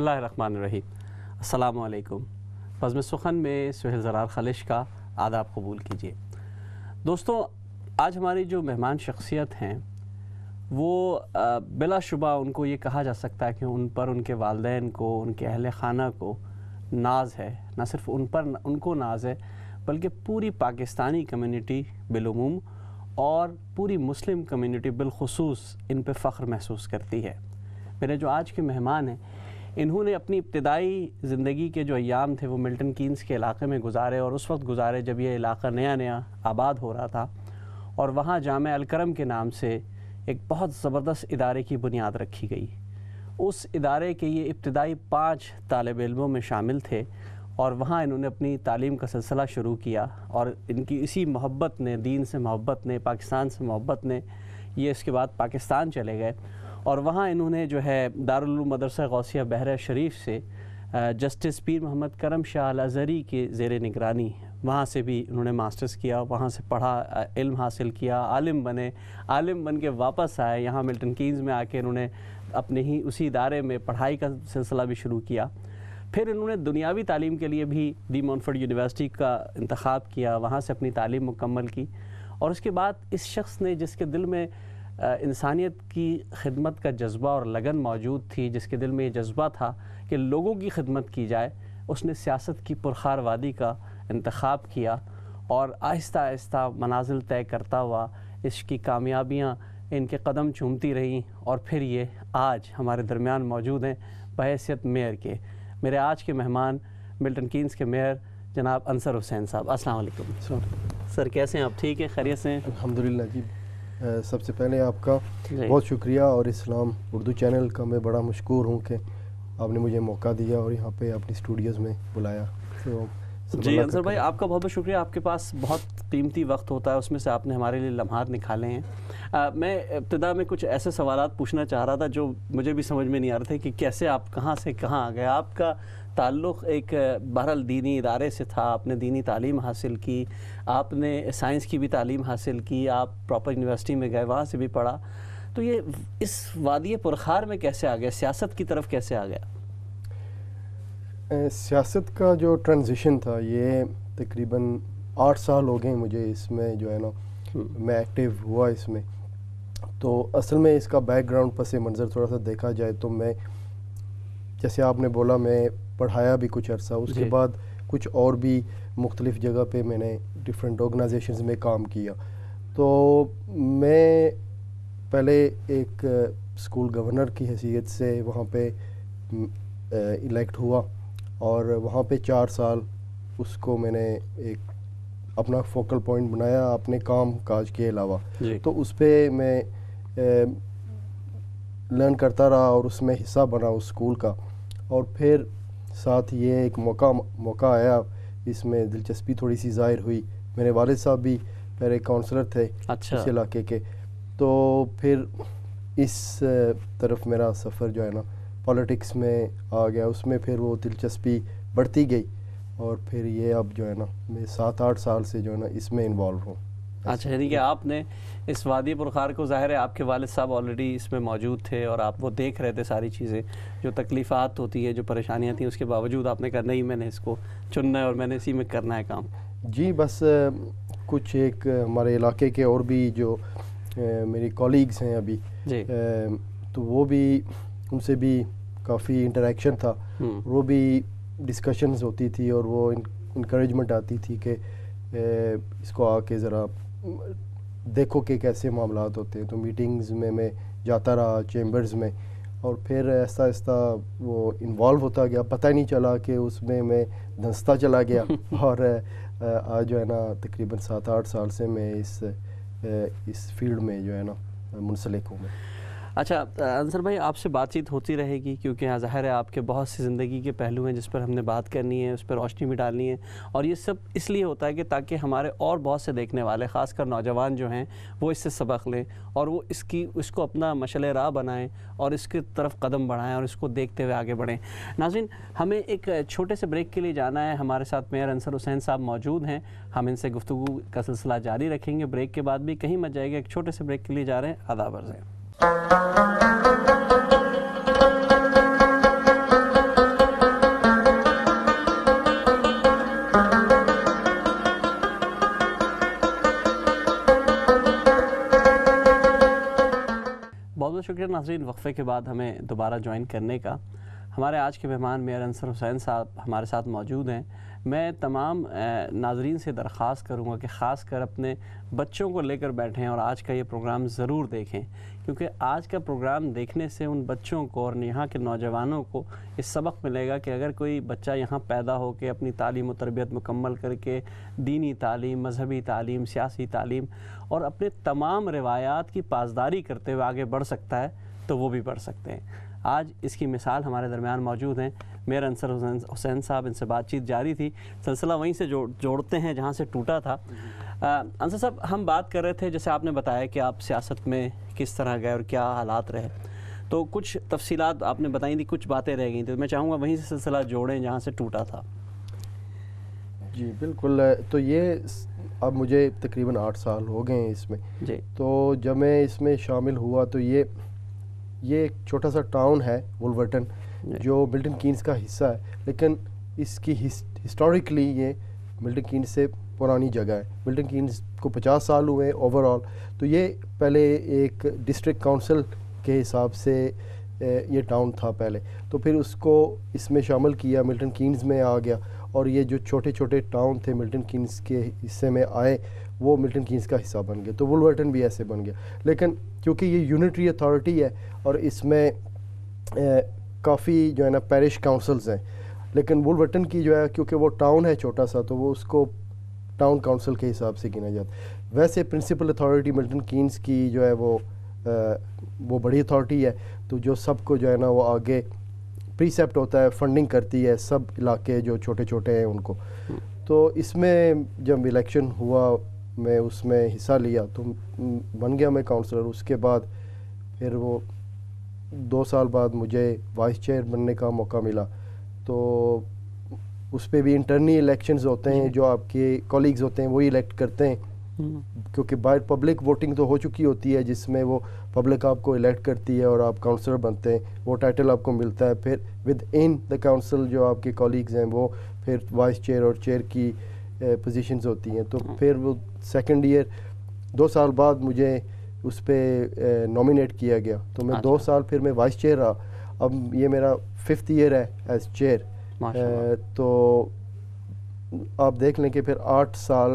اللہ الرحمن الرحیم۔ السلام علیکم۔ بزم سخن میں سہیل زرار خالش کا آداب قبول کیجیے۔ دوستو، آج ہماری جو مہمان شخصیت ہیں وہ بلا شبہ ان کو یہ کہا جا سکتا ہے کہ ان پر ان کے والدین کو، ان کے اہل خانہ کو ناز ہے۔ نہ صرف ان کو ناز ہے بلکہ پوری پاکستانی کمیونٹی بالعموم اور پوری مسلم کمیونٹی بالخصوص ان پہ فخر محسوس کرتی ہے۔ میرے جو آج کے مہمان ہیں، انہوں نے اپنی ابتدائی زندگی کے جو ایام تھے وہ ملٹن کینز کے علاقے میں گزارے، اور اس وقت گزارے جب یہ علاقہ نیا آباد ہو رہا تھا، اور وہاں جامعہ الکرم کے نام سے ایک بہت زبردست ادارے کی بنیاد رکھی گئی۔ اس ادارے کے یہ ابتدائی 5 طالب علموں میں شامل تھے، اور وہاں انہوں نے اپنی تعلیم کا سلسلہ شروع کیا، اور ان کی اسی محبت نے، دین سے محبت نے، پاکستان سے محبت نے، یہ اس کے بعد پاکستان چلے گئے، اور وہاں انہوں نے جو ہے دارالعلوم مدرسہ غوثیہ بحرہ شریف سے جسٹس پیر محمد کرم شاہ الازہری کے زیر نگرانی وہاں سے بھی انہوں نے ماسٹرز کیا، وہاں سے پڑھا، علم حاصل کیا، عالم بن کے واپس آئے یہاں ملٹن کینز میں آ کے انہوں نے اپنے ہی اسی ادارے میں پڑھائی کا سلسلہ بھی شروع کیا۔ پھر انہوں نے دنیاوی تعلیم کے لیے بھی دی مونفورڈ یونیورسٹی کا انتخاب کیا، وہاں سے اپنی تعلیم مکمل کی، اور اس کے بعد اس شخص نے، جس کے دل میں انسانیت کی خدمت کا جذبہ اور لگن موجود تھی، جس کے دل میں یہ جذبہ تھا کہ لوگوں کی خدمت کی جائے، اس نے سیاست کی پرخار وادی کا انتخاب کیا، اور آہستہ آہستہ منازل طے کرتا ہوا اس کی کامیابیاں ان کے قدم چومتی رہیں، اور پھر یہ آج ہمارے درمیان موجود ہیں بحیثیت میئر کے۔ میرے آج کے مہمان ملٹن کینز کے میئر جناب انصر حسین صاحب، السلام علیکم۔ سر کیسے ہیں آپ؟ ٹھیک ہیں، خیریت سے ہیں؟ الحمدللہ جی۔ سب سے پہلے آپ کا بہت شکریہ، اور اسلام اردو چینل کا میں بڑا مشکور ہوں کہ آپ نے مجھے موقع دیا اور یہاں پہ اپنی اسٹوڈیوز میں بلایا۔ جی انصر بھائی، آپ کا بہت بہت شکریہ۔ آپ کے پاس بہت قیمتی وقت ہوتا ہے، اس میں سے آپ نے ہمارے لیے لمحات نکالے ہیں۔ میں ابتدا میں کچھ ایسے سوالات پوچھنا چاہ رہا تھا جو مجھے بھی سمجھ میں نہیں آ رہے تھے کہ کیسے آپ کہاں سے کہاں آ گئے۔ آپ کا تعلق ایک بہرحال دینی ادارے سے تھا، آپ نے دینی تعلیم حاصل کی، آپ نے سائنس کی بھی تعلیم حاصل کی، آپ پراپر یونیورسٹی میں گئے، وہاں سے بھی پڑھا، تو یہ اس وادی پرخار میں کیسے آ گیا، سیاست کی طرف کیسے آ گیا؟ سیاست کا جو ٹرانزیشن تھا، یہ تقریباً 8 سال ہو گئے مجھے اس میں جو ہے نا میں ایکٹیو ہوا اس میں۔ تو اصل میں اس کا بیک گراؤنڈ پس منظر تھوڑا سا دیکھا جائے تو میں، جیسے آپ نے بولا، میں پڑھایا بھی کچھ عرصہ، اس کے بعد کچھ اور بھی مختلف جگہ پہ میں نے ڈفرینٹ آرگنائزیشنز میں کام کیا۔ تو میں پہلے ایک اسکول گورنر کی حیثیت سے وہاں پہ الیکٹ ہوا، اور وہاں پہ 4 سال اس کو میں نے ایک اپنا فوکل پوائنٹ بنایا اپنے کام کاج کے علاوہ۔ تو اس پہ میں لرن کرتا رہا اور اس میں حصہ بنا اس اسکول کا، اور پھر ساتھ یہ ایک موقع آیا، اس میں دلچسپی تھوڑی سی ظاہر ہوئی۔ میرے والد صاحب بھی پہلے کونسلر تھے اس علاقے کے، تو پھر اس طرف میرا سفر جو ہے نا پالیٹکس میں آ گیا، اس میں پھر وہ دلچسپی بڑھتی گئی، اور پھر یہ اب جو ہے نا میں 7-8 سال سے جو ہے نا اس میں انوالو ہوں۔ اچھا، یعنی کہ آپ نے اس وادی پرخار کو، ظاہر ہے آپ کے والد صاحب آلریڈی اس میں موجود تھے اور آپ وہ دیکھ رہے تھے ساری چیزیں، جو تکلیفات ہوتی ہیں، جو پریشانیاں تھیں، اس کے باوجود آپ نے کہا نہیں، میں نے اس کو چننا ہے اور میں نے اسی میں کرنا ہے کام۔ جی، بس کچھ ایک ہمارے علاقے کے اور بھی جو میری کولیگز ہیں ابھی، تو وہ بھی، ان سے بھی کافی انٹریکشن تھا، وہ بھی ڈسکشنز ہوتی تھی اور وہ انکریجمنٹ آتی تھی کہ اس کو آ کے ذرا دیکھو کہ کیسے معاملات ہوتے ہیں۔ تو میٹنگز میں جاتا رہا، چیمبرز میں، اور پھر آہستہ آہستہ وہ انوالو ہوتا گیا، پتہ ہی نہیں چلا کہ اس میں دھنستا چلا گیا، اور آج جو ہے نا تقریباً 7-8 سال سے میں اس فیلڈ میں جو ہے نا منسلک ہوں میں۔ اچھا انصر بھائی، آپ سے بات چیت ہوتی رہے گی، کیونکہ ظاہر ہے آپ کے بہت سی زندگی کے پہلو ہیں جس پر ہم نے بات کرنی ہے، اس پر روشنی بھی ڈالنی ہے، اور یہ سب اس لیے ہوتا ہے کہ تاکہ ہمارے اور بہت سے دیکھنے والے، خاص کر نوجوان جو ہیں، وہ اس سے سبق لیں اور وہ اس کو اپنا مشعل راہ بنائیں اور اس کی طرف قدم بڑھائیں اور اس کو دیکھتے ہوئے آگے بڑھیں۔ ناظرین، ہمیں ایک چھوٹے سے بریک کے لیے جانا ہے، ہمارے ساتھ میئر انصر حسین صاحب موجود ہیں، ہم ان سے گفتگو کا سلسلہ جاری رکھیں گے۔ بریک کے بعد بھی کہیں مت جائے گا، ایک چھوٹے سے بریک کے لیے جا رہے ہیں، آداب عرض ہے۔ بہت شکریہ ناظرین وقفے کے بعد ہمیں دوبارہ جوائن کرنے کا. ہمارے آج کے مہمان میئر انصر حسین صاحب ہمارے ساتھ موجود ہیں. میں تمام ناظرین سے درخواست کروں گا کہ خاص کر اپنے بچوں کو لے کر بیٹھیں اور آج کا یہ پروگرام ضرور دیکھیں, کیونکہ آج کا پروگرام دیکھنے سے ان بچوں کو اور یہاں کے نوجوانوں کو اس سبق ملے گا کہ اگر کوئی بچہ یہاں پیدا ہو کے اپنی تعلیم و تربیت مکمل کر کے دینی تعلیم, مذہبی تعلیم, سیاسی تعلیم اور اپنے تمام روایات کی پاسداری کرتے ہوئے آگے بڑھ سکتا ہے تو وہ بھی بڑھ سکتے ہیں. آج اس کی مثال ہمارے درمیان موجود ہیں میئر انصر حسین صاحب. ان سے بات چیت جاری تھی, سلسلہ وہیں سے جوڑتے ہیں جہاں سے ٹوٹا تھا. انصر صاحب, ہم بات کر رہے تھے جیسے آپ نے بتایا کہ آپ سیاست میں کس طرح گئے اور کیا حالات رہے, تو کچھ تفصیلات آپ نے بتائی تھی, کچھ باتیں رہ گئی تھیں, میں چاہوں گا وہیں سے سلسلہ جوڑیں جہاں سے ٹوٹا تھا. جی بالکل. تو یہ اب مجھے تقریباً 8 سال ہو گئے ہیں اس میں. جی. تو جب میں اس میں شامل ہوا تو یہ ایک چھوٹا سا ٹاؤن ہے وولورٹن, جو ملٹن کینز کا حصہ ہے, لیکن اس کی ہسٹوریکلی یہ ملٹن کینز سے پرانی جگہ ہے. ملٹن کینز کو 50 سال ہوئے اوور آل. تو یہ پہلے ایک ڈسٹرکٹ کونسل کے حساب سے یہ ٹاؤن تھا پہلے, تو پھر اس کو اس میں شامل کیا, ملٹن کینز میں آ گیا, اور یہ جو چھوٹے چھوٹے ٹاؤن تھے ملٹن کینز کے حصے میں آئے وہ ملٹن کینز کا حصہ بن گئے. تو وولورٹن بھی ایسے بن گیا, لیکن کیونکہ یہ یونٹری اتھارٹی ہے اور اس میں کافی جو ہے نا پیرش کاؤنسلز ہیں, لیکن وولورٹن کی جو ہے کیونکہ وہ ٹاؤن ہے چھوٹا سا, تو وہ اس کو ٹاؤن کاؤنسل کے حساب سے گنا جاتا ہے. ویسے پرنسپل اتھارٹی ملٹن کینز کی جو ہے وہ بڑی اتھارٹی ہے, تو جو سب کو جو ہے نا وہ آگے پریسیپٹ ہوتا ہے, فنڈنگ کرتی ہے سب علاقے جو چھوٹے چھوٹے ہیں ان کو. تو اس میں جب الیکشن ہوا میں اس میں حصہ لیا تو بن گیا میں کاؤنسلر. اس کے بعد پھر وہ 2 سال بعد مجھے وائس چیئر بننے کا موقع ملا. تو اس پہ بھی انٹرنی الیکشنز ہوتے ہیں, جو آپ کے کولیگز ہوتے ہیں وہی الیکٹ کرتے ہیں, کیونکہ باہر پبلک ووٹنگ تو ہو چکی ہوتی ہے جس میں وہ پبلک آپ کو الیکٹ کرتی ہے اور آپ کاؤنسلر بنتے ہیں, وہ ٹائٹل آپ کو ملتا ہے. پھر ود ان دا کاؤنسل جو آپ کے کولیگز ہیں وہ پھر وائس چیئر اور چیئر کی پوزیشنز ہوتی ہیں. تو پھر وہ سیکنڈ ایئر 2 سال بعد مجھے اس پہ نامینیٹ کیا گیا, تو میں 2 سال پھر میں وائس چیئر رہا. اب یہ میرا 5th ایئر ہے ایز چیئر. تو آپ دیکھ لیں کہ پھر 8 سال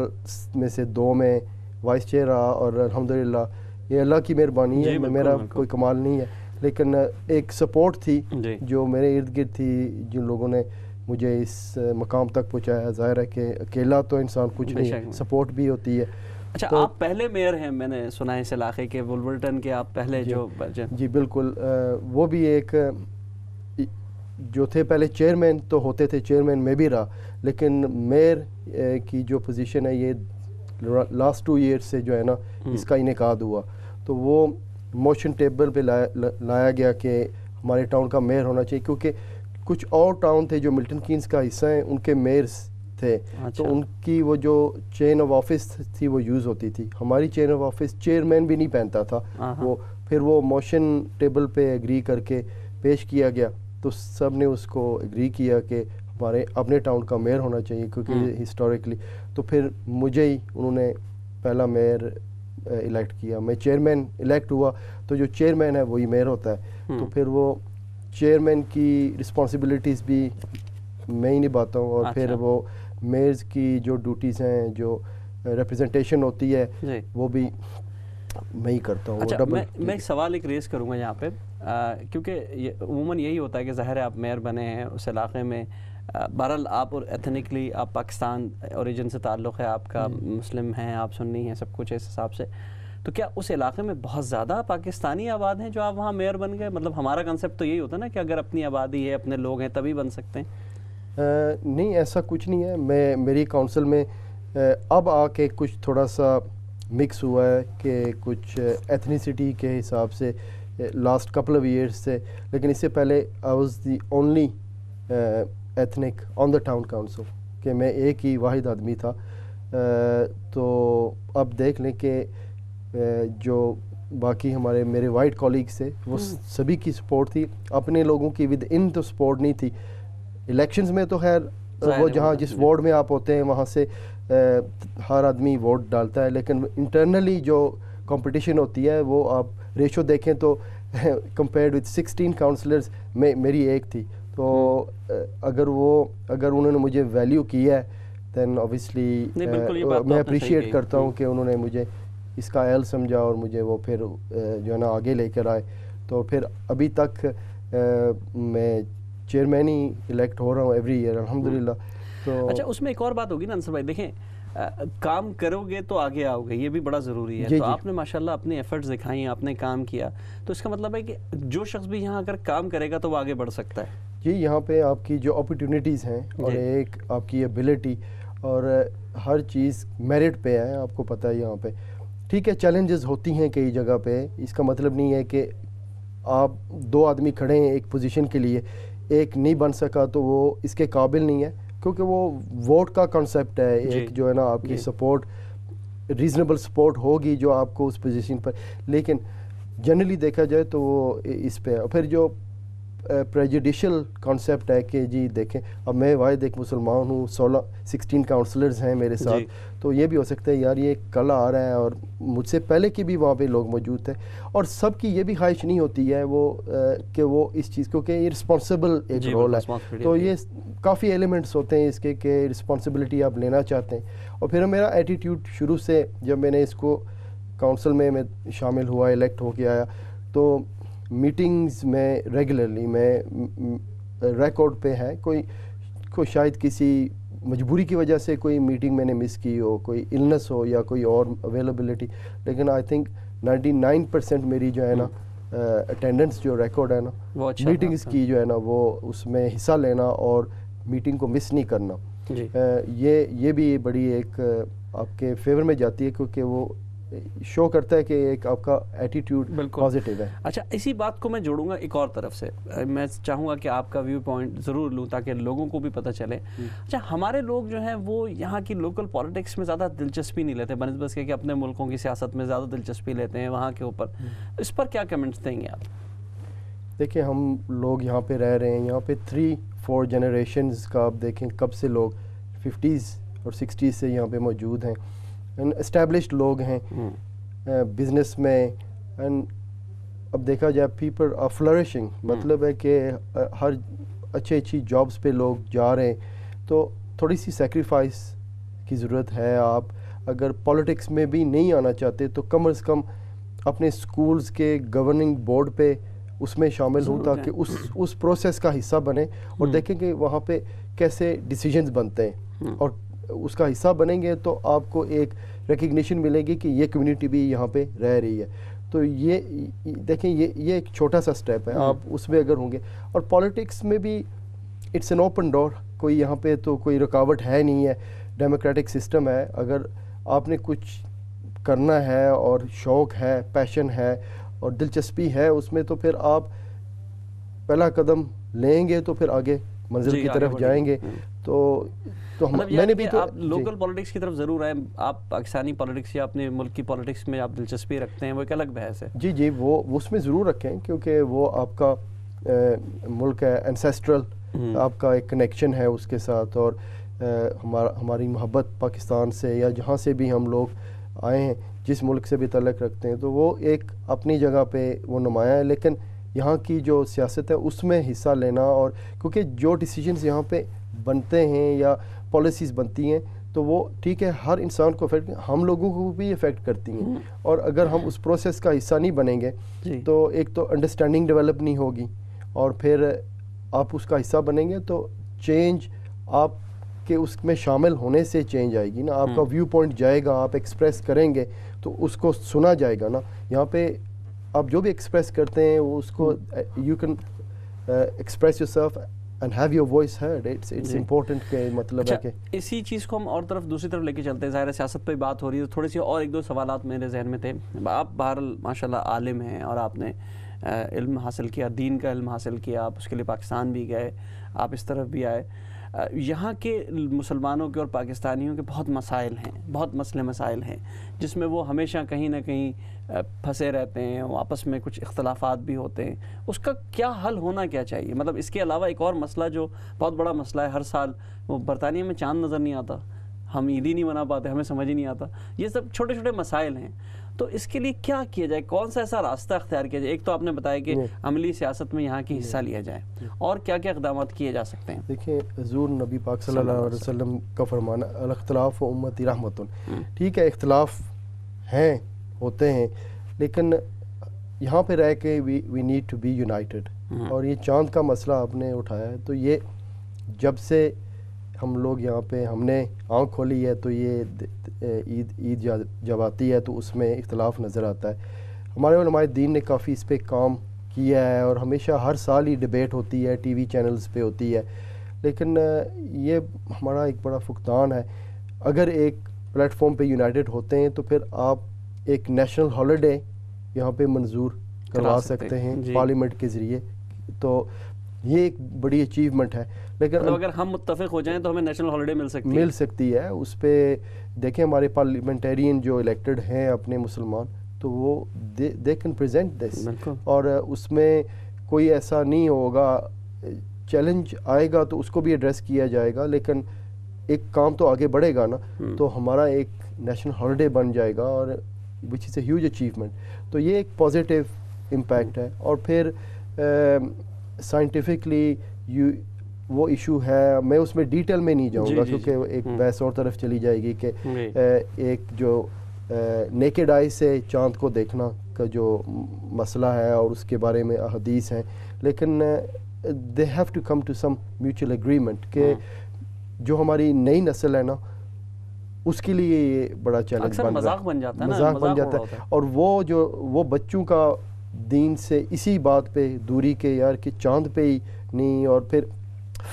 میں سے 2 میں وائس چیئر رہا, اور الحمدللہ یہ اللہ کی مہربانی ہے, میرا کوئی کمال نہیں ہے, لیکن ایک سپورٹ تھی جو میرے ارد گرد تھی, جن لوگوں نے مجھے اس مقام تک پہنچایا. ظاہر ہے کہ اکیلا تو انسان کچھ نہیں ہے, سپورٹ بھی ہوتی ہے. اچھا, آپ پہلے میئر ہیں میں نے سنا ہے اس علاقے کے, وولورٹن کے آپ پہلے جی بالکل. وہ بھی ایک جو تھے پہلے چیئرمین تو ہوتے تھے, چیئرمین میں بھی رہا, لیکن میئر کی جو پوزیشن ہے یہ لاسٹ 2 ایئر سے جو ہے نا اس کا انعقاد ہوا. تو وہ موشن ٹیبل پہ لایا گیا کہ ہمارے ٹاؤن کا میئر ہونا چاہیے, کیونکہ کچھ اور ٹاؤن تھے جو ملٹن کینز کا حصہ ہیں ان کے میئرز تھے. تو ان کی وہ جو چین آف آفس تھی وہ یوز ہوتی تھی. ہماری چین آف آفس چیئرمین بھی نہیں پہنتا تھا. وہ پھر وہ موشن ٹیبل پہ ایگری کر کے پیش کیا گیا, تو سب نے اس کو ایگری کیا کہ ہمارے اپنے ٹاؤن کا میئر ہونا چاہیے, کیونکہ ہسٹوریکلی. تو پھر مجھے ہی انہوں نے پہلا میئر الیکٹ کیا. میں چیئرمین الیکٹ ہوا, تو جو چیئرمین ہے وہی میئر ہوتا ہے. تو پھر وہ چیئرمین کی رسپانسبلٹیز بھی میں ہی نبھاتا ہوں, اور پھر وہ میئرز کی جو ڈیوٹیز ہیں, جو ریپرزنٹیشن ہوتی ہے وہ بھی میں ہی کرتا ہوں. اچھا, میں ایک سوال ریز کروں گا یہاں پہ, کیونکہ عموماً یہی ہوتا ہے کہ ظاہر ہے آپ میئر بنے ہیں اس علاقے میں, بہرحال آپ ایتھنکلی آپ پاکستان اوریجن سے تعلق ہے آپ کا, مسلم ہیں آپ, سنی ہیں, سب کچھ اس حساب سے. تو کیا اس علاقے میں بہت زیادہ پاکستانی آباد ہیں جو آپ وہاں میئر بن گئے؟ مطلب ہمارا کنسیپٹ تو یہی ہوتا ہے نا کہ اگر اپنی آبادی ہے, اپنے لوگ ہیں, تبھی بن سکتے ہیں. نہیں, ایسا کچھ نہیں ہے. میری کونسل میں اب آ کے کچھ تھوڑا سا مکس ہوا ہے کہ کچھ ایتھنیسٹی کے حساب سے لاسٹ کپل آف ایئرس سے, لیکن اس سے پہلے I was the only ethnic on the town council, کہ میں ایک ہی واحد آدمی تھا. تو اب دیکھ لیں کہ جو باقی میرے وائٹ کولیگس تھے وہ سبھی کی سپورٹ تھی, اپنے لوگوں کی ود ان تو سپورٹ نہیں تھی. الیکشنز میں تو خیر وہ جہاں جس وارڈ میں آپ ہوتے ہیں وہاں سے ہر آدمی ووٹ ڈالتا ہے, لیکن انٹرنلی جو کمپٹیشن ہوتی ہے وہ آپ ریشو دیکھیں تو کمپیئرڈ وتھ 16 کاؤنسلرز میں میری ایک تھی. تو اگر انہوں نے مجھے ویلیو کیا ہے دین اوبیسلی میں اپریشیٹ کرتا ہوں کہ انہوں نے مجھے اس کا اہل سمجھا اور مجھے وہ پھر جو ہے نا آگے لے کر آئے. تو پھر ابھی تک میں چیئرمین ہی الیکٹ ہو رہا ہوں ایوری ایئر الحمدللہ. تو اچھا اس میں ایک اور بات ہوگی نا انصر بھائی، دیکھیں کام کرو گے تو آگے آؤ گے، یہ بھی بڑا ضروری ہے. تو آپ نے ماشاءاللہ اپنے ایفرٹس دکھائیں، آپ نے کام کیا، تو اس کا مطلب ہے کہ جو شخص بھی یہاں اگر کام کرے گا تو وہ آگے بڑھ سکتا ہے. جی یہاں پہ آپ کی جو اپرچونیٹیز ہیں اور ایک آپ کی ایبلٹی اور ہر چیز میرٹ پہ ہے. آپ کو پتہ ہے یہاں پہ ٹھیک ہے چیلنجز ہوتی ہیں کئی جگہ پہ، اس کا مطلب نہیں ہے کہ آپ 2 آدمی کھڑے ہیں ایک پوزیشن کے لیے، ایک نہیں بن سکا تو وہ اس کے قابل نہیں ہے، کیونکہ وہ ووٹ کا کانسیپٹ ہے. ایک جو ہے نا آپ کی سپورٹ ریزنیبل سپورٹ ہوگی جو آپ کو اس پوزیشن پر، لیکن جنرلی دیکھا جائے تو وہ اس پہ. پھر جو پریجوڈیشل کانسیپٹ ہے کہ جی دیکھیں اب میں واحد ایک مسلمان ہوں، 16 کاؤنسلرز ہیں میرے ساتھ، تو یہ بھی ہو سکتا ہے یار یہ کل آ رہا ہے اور مجھ سے پہلے کی بھی وہاں پہ لوگ موجود تھے. اور سب کی یہ بھی خواہش نہیں ہوتی ہے وہ کہ وہ اس چیز کو کہ یہ رسپانسبل ایک رول ہے. تو یہ کافی ایلیمنٹس ہوتے ہیں اس کے کہ رسپانسبلٹی آپ لینا چاہتے ہیں. اور پھر میرا ایٹیٹیوڈ شروع سے جب میں نے اس کو کونسل میں شامل ہوا، الیکٹ ہو کے آیا، تو میٹنگز میں ریگولرلی میں ریکارڈ پہ ہے، کوئی شاید کسی مجبوری کی وجہ سے کوئی میٹنگ میں نے مس کی ہو، کوئی النس ہو یا کوئی اور اویلیبلٹی، لیکن آئی تھنک 99% میری جو ہے نا اٹینڈنس جو ریکارڈ ہے نا میٹنگز کی جو ہے نا وہ اس میں حصہ لینا اور میٹنگ کو مس نہیں کرنا، یہ بھی بڑی ایک آپ کے فیور میں جاتی ہے کیونکہ وہ شو کرتا ہے کہ ایک آپ کا ایٹیٹیوڈ پازیٹیو ہے. اچھا اسی بات کو میں جوڑوں گا ایک اور طرف سے، میں چاہوں گا کہ آپ کا ویو پوائنٹ ضرور لوں تاکہ لوگوں کو بھی پتہ چلے. اچھا ہمارے لوگ جو ہیں وہ یہاں کی لوکل پالیٹکس میں زیادہ دلچسپی نہیں لیتے بنسبت کہ اپنے ملکوں کی سیاست میں زیادہ دلچسپی لیتے ہیں وہاں کے اوپر. اس پر کیا کمنٹس دیں گے آپ؟ دیکھیں ہم لوگ یہاں پہ رہ رہے ہیں، یہاں پہ 3-4 جنریشنز کا آپ دیکھیں کب سے لوگ 50s اور 60s سے یہاں پہ موجود ہیں، اسٹیبلشڈ لوگ ہیں بزنس میں. اینڈ اب دیکھا جائے پیپل آر فلرشنگ، مطلب ہے کہ ہر اچھی جابس پہ لوگ جا رہے ہیں. تو تھوڑی سی سیکریفائس کی ضرورت ہے. آپ اگر پولیٹکس میں بھی نہیں آنا چاہتے تو کم از کم اپنے سکولز کے گورننگ بورڈ پہ اس میں شامل ہوں تاکہ اس پروسیس کا حصہ بنیں اور دیکھیں کہ وہاں پہ کیسے ڈیسیجنز بنتے ہیں، اور اس کا حصہ بنیں گے تو آپ کو ایک ریکگنیشن ملے گی کہ یہ کمیونٹی بھی یہاں پہ رہ رہی ہے. تو یہ دیکھیں یہ ایک چھوٹا سا سٹیپ ہے، آپ اس میں اگر ہوں گے. اور پولیٹکس میں بھی اٹس این اوپن ڈور، کوئی یہاں پہ تو کوئی رکاوٹ ہے نہیں ہے، ڈیموکریٹک سسٹم ہے. اگر آپ نے کچھ کرنا ہے اور شوق ہے، پیشن ہے اور دلچسپی ہے اس میں، تو پھر آپ پہلا قدم لیں گے تو پھر آگے منزل کی طرف جائیں گے. تو میں نے بھی آپ لوکل پالیٹکس کی طرف ضرور آئے. آپ پاکستانی پالیٹکس یا اپنے ملک کی پالیٹکس میں آپ دلچسپی رکھتے ہیں، وہ ایک الگ بحث ہے. جی وہ اس میں ضرور رکھیں کیونکہ وہ آپ کا ملک ہے، انسیسٹرل آپ کا ایک کنیکشن ہے اس کے ساتھ، اور ہماری محبت پاکستان سے یا جہاں سے بھی ہم لوگ آئے ہیں، جس ملک سے بھی تعلق رکھتے ہیں، تو وہ ایک اپنی جگہ پہ وہ نمایاں ہے. لیکن یہاں کی جو سیاست ہے اس میں حصہ لینا، اور کیونکہ جو ڈیسیجنز یہاں پہ بنتے ہیں یا پالیسیز بنتی ہیں تو وہ ٹھیک ہے ہر انسان کو افیکٹ، ہم لوگوں کو بھی افیکٹ کرتی ہیں. اور اگر ہم اس پروسیس کا حصہ نہیں بنیں گے تو ایک تو انڈرسٹینڈنگ ڈیولپ نہیں ہوگی، اور پھر آپ اس کا حصہ بنیں گے تو چینج آپ کے اس میں شامل ہونے سے چینج آئے گی نا. آپ کا ویو پوائنٹ جائے گا، آپ ایکسپریس کریں گے تو اس کو سنا جائے گا نا. یہاں پہ آپ جو بھی ایکسپریس کرتے ہیں اس کو you can express your self and have your voice heard. It's important کہ مطلب ہے کہ اسی چیز کو ہم اور دوسری طرف لے کے چلتے ہیں. ظاہر ہے سیاست پہ بات ہو رہی ہے، تھوڑی سی اور 1-2 سوالات میرے ذہن میں تھے. آپ بہرحال ماشاءاللہ عالم ہیں اور آپ نے علم حاصل کیا، دین کا علم حاصل کیا، آپ اس کے لیے پاکستان بھی گئے، آپ اس طرف بھی آئے. یہاں کے مسلمانوں کے اور پاکستانیوں کے بہت مسائل ہیں، بہت مسئلے مسائل ہیں جس میں وہ ہمیشہ کہیں نہ کہیں پھنسے رہتے ہیں، آپس میں کچھ اختلافات بھی ہوتے ہیں. اس کا کیا حل ہونا کیا چاہیے؟ مطلب اس کے علاوہ ایک اور مسئلہ جو بہت بڑا مسئلہ ہے، ہر سال وہ برطانیہ میں چاند نظر نہیں آتا، ہم عید ہی نہیں منا پاتے، ہمیں سمجھ ہی نہیں آتا. یہ سب چھوٹے چھوٹے مسائل ہیں. تو اس کے لیے کیا کیا جائے, کون سا ایسا راستہ اختیار کیا جائے؟ ایک تو آپ نے بتایا کہ عملی سیاست میں یہاں کی حصہ لیا جائے, اور کیا کیا اقدامات کیے جا سکتے ہیں؟ دیکھیں حضور نبی پاک صلی اللہ علیہ وسلم کا فرمانا الاختلاف و امتی رحمتن, ٹھیک ہے اختلاف ہیں ہوتے ہیں, لیکن یہاں پہ رہ کے we need to be united. اور یہ چاند کا مسئلہ آپ نے اٹھایا ہے, تو یہ جب سے ہم لوگ یہاں پہ ہم نے آنکھ کھولی ہے تو یہ عید جب آتی ہے تو اس میں اختلاف نظر آتا ہے. ہمارے علماء دین نے کافی اس پہ کام کیا ہے, اور ہمیشہ ہر سال ہی ڈیبیٹ ہوتی ہے, ٹی وی چینلز پہ ہوتی ہے, لیکن یہ ہمارا ایک بڑا فقدان ہے. اگر ایک پلیٹ فارم پہ یونائٹڈ ہوتے ہیں تو پھر آپ ایک نیشنل ہالیڈے یہاں پہ منظور کروا سکتے ہیں پارلیمنٹ کے ذریعے, تو یہ ایک بڑی اچیومنٹ ہے. لیکن اگر ہم متفق ہو جائیں تو ہمیں نیشنل ہالیڈے مل سکتی ہے. اس پہ دیکھیں ہمارے پارلیمنٹیرین جو الیکٹڈ ہیں اپنے مسلمان, تو وہ دے کین پریزنٹ دس, اور اس میں کوئی ایسا نہیں ہوگا, چیلنج آئے گا تو اس کو بھی ایڈریس کیا جائے گا, لیکن ایک کام تو آگے بڑھے گا نا, تو ہمارا ایک نیشنل ہالیڈے بن جائے گا, اور وچ از اے ہیوج اچیومنٹ. تو یہ ایک پازیٹیو امپیکٹ ہے. اور پھر سائنٹیفکلی وہ ایشو ہے, میں اس میں ڈیٹیل میں نہیں جاؤں گا کیونکہ ایک بحث اور طرف چلی جائے گی کہ ایک جو نیکڈ آئی سے چاند کو دیکھنا کا جو مسئلہ ہے اور اس کے بارے میں احادیث ہیں, لیکن they have to come to some mutual agreement کہ جو ہماری نئی نسل ہے نا اس کے لیے یہ بڑا چیلنج مذاق بن جاتا ہے. اور وہ بچوں کا دین سے اسی بات پہ دوری کے یار کہ چاند پہ ہی نہیں, اور پھر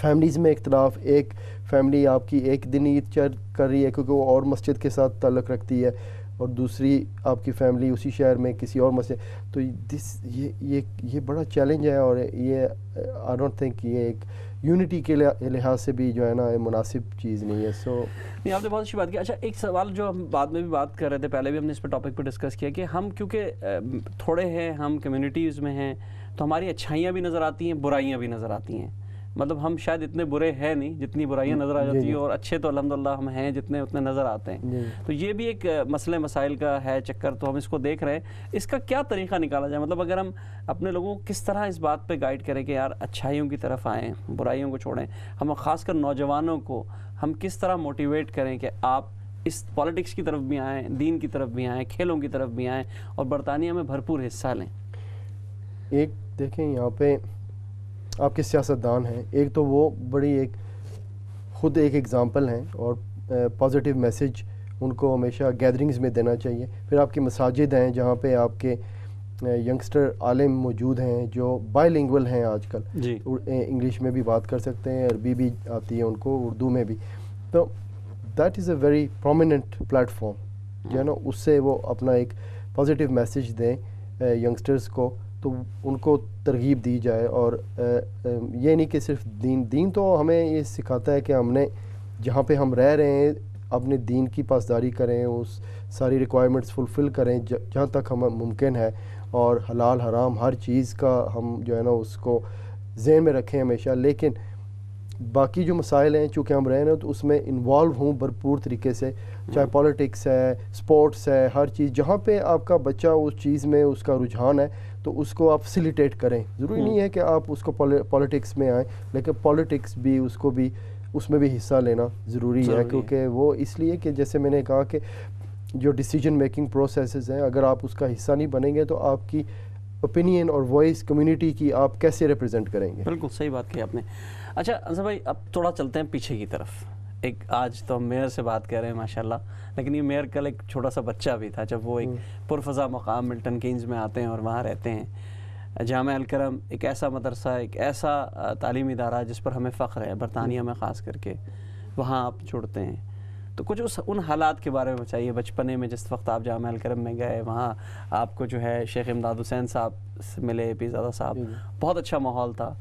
فیملیز میں اختلاف, ایک فیملی آپ کی ایک دن عید کر رہی ہے کیونکہ وہ اور مسجد کے ساتھ تعلق رکھتی ہے, اور دوسری آپ کی فیملی اسی شہر میں کسی اور مسجد, تو یہ بڑا چیلنج ہے. اور یہ آئی ڈونٹ تھنک یہ ایک یونٹی کے لحاظ سے بھی جو ہے نا مناسب چیز نہیں ہے. نہیں, آپ نے بہت اچھی بات کی. اچھا, ایک سوال جو ہم بعد میں بھی بات کر رہے تھے, پہلے بھی ہم نے اس پہ ٹاپک پہ ڈسکس کیا کہ ہم کیونکہ تھوڑے ہیں, ہم کمیونٹیز میں ہیں, تو ہماری اچھائیاں بھی نظر آتی ہیں, برائیاں بھی نظر آتی ہیں. مطلب ہم شاید اتنے برے ہیں نہیں جتنی برائیاں نظر آ جاتی ہیں, اور اچھے تو الحمدللہ ہم ہیں جتنے اتنے نظر آتے ہیں. تو یہ بھی ایک مسئلے مسائل کا ہے چکر, تو ہم اس کو دیکھ رہے ہیں. اس کا کیا طریقہ نکالا جائے؟ مطلب اگر ہم اپنے لوگوں کو کس طرح اس بات پہ گائیڈ کریں کہ یار اچھائیوں کی طرف آئیں, برائیوں کو چھوڑیں. ہم خاص کر نوجوانوں کو ہم کس طرح موٹیویٹ کریں کہ آپ اس پالیٹکس کی طرف بھی آئیں, دین کی طرف بھی آئیں, کھیلوں کی طرف بھی آئیں, اور برطانیہ میں بھرپور حصہ لیں؟ ایک دیکھیں یہاں پہ آپ کے سیاستدان ہیں, ایک تو وہ بڑی ایک خود ایک ایگزامپل ہیں, اور پازیٹیو میسیج ان کو ہمیشہ گیدرنگز میں دینا چاہیے. پھر آپ کی مساجد ہیں جہاں پہ آپ کے ینگسٹر عالم موجود ہیں جو بائی لنگول ہیں آج کل, انگلش میں بھی بات کر سکتے ہیں, عربی بھی آتی ہے ان کو, اردو میں بھی. تو that is a very prominent plate form جو ہے نا, اس سے وہ اپنا ایک پازیٹیو میسیج دیں ینگسٹرز کو, تو ان کو ترغیب دی جائے. اور یہ نہیں کہ صرف دین تو ہمیں یہ سکھاتا ہے کہ ہم نے جہاں پہ ہم رہ رہے ہیں اپنے دین کی پاسداری کریں, اس ساری ریکوائرمنٹس فلفل کریں جہاں تک ہم ممکن ہے, اور حلال حرام ہر چیز کا ہم جو ہے نا اس کو ذہن میں رکھیں ہمیشہ. لیکن باقی جو مسائل ہیں چونکہ ہم رہ رہے ہیں تو اس میں انوالو ہوں بھرپور طریقے سے, چاہے پالیٹکس ہے, اسپورٹس ہے, ہر چیز جہاں پہ آپ کا بچہ اس چیز میں اس کا رجحان ہے تو اس کو آپ فیسیلیٹیٹ کریں. ضروری نہیں ہے کہ آپ اس کو پالیٹکس میں آئیں, لیکن پالیٹکس بھی اس کو بھی اس میں بھی حصہ لینا ضروری ہے, کیونکہ وہ اس لیے کہ جیسے میں نے کہا کہ جو ڈیسیجن میکنگ پروسیسز ہیں اگر آپ اس کا حصہ نہیں بنیں گے تو آپ کی اوپینین اور وائس کمیونٹی کی آپ کیسے ریپرزینٹ کریں گے. بالکل صحیح بات کی آپ نے. اچھا انصر بھائی, اب تھوڑا چلتے ہیں پیچھے کی طرف. ایک آج تو ہم میئر سے بات کر رہے ہیں ماشاءاللہ, لیکن یہ میئر کل ایک چھوٹا سا بچہ بھی تھا جب وہ ایک پرفضا مقام ملٹن کینز میں آتے ہیں اور وہاں رہتے ہیں. جامعہ الکرم ایک ایسا مدرسہ, ایک ایسا تعلیمی ادارہ جس پر ہمیں فخر ہے برطانیہ میں خاص کر کے, وہاں آپ جڑتے ہیں. تو کچھ ان حالات کے بارے میں بتائیے, بچپنے میں جس وقت آپ جامعہ الکرم میں گئے, وہاں آپ کو جو ہے شیخ امداد حسین صاحب سے ملے, پیرزادہ صاحب, بہت اچھا ماحول تھا,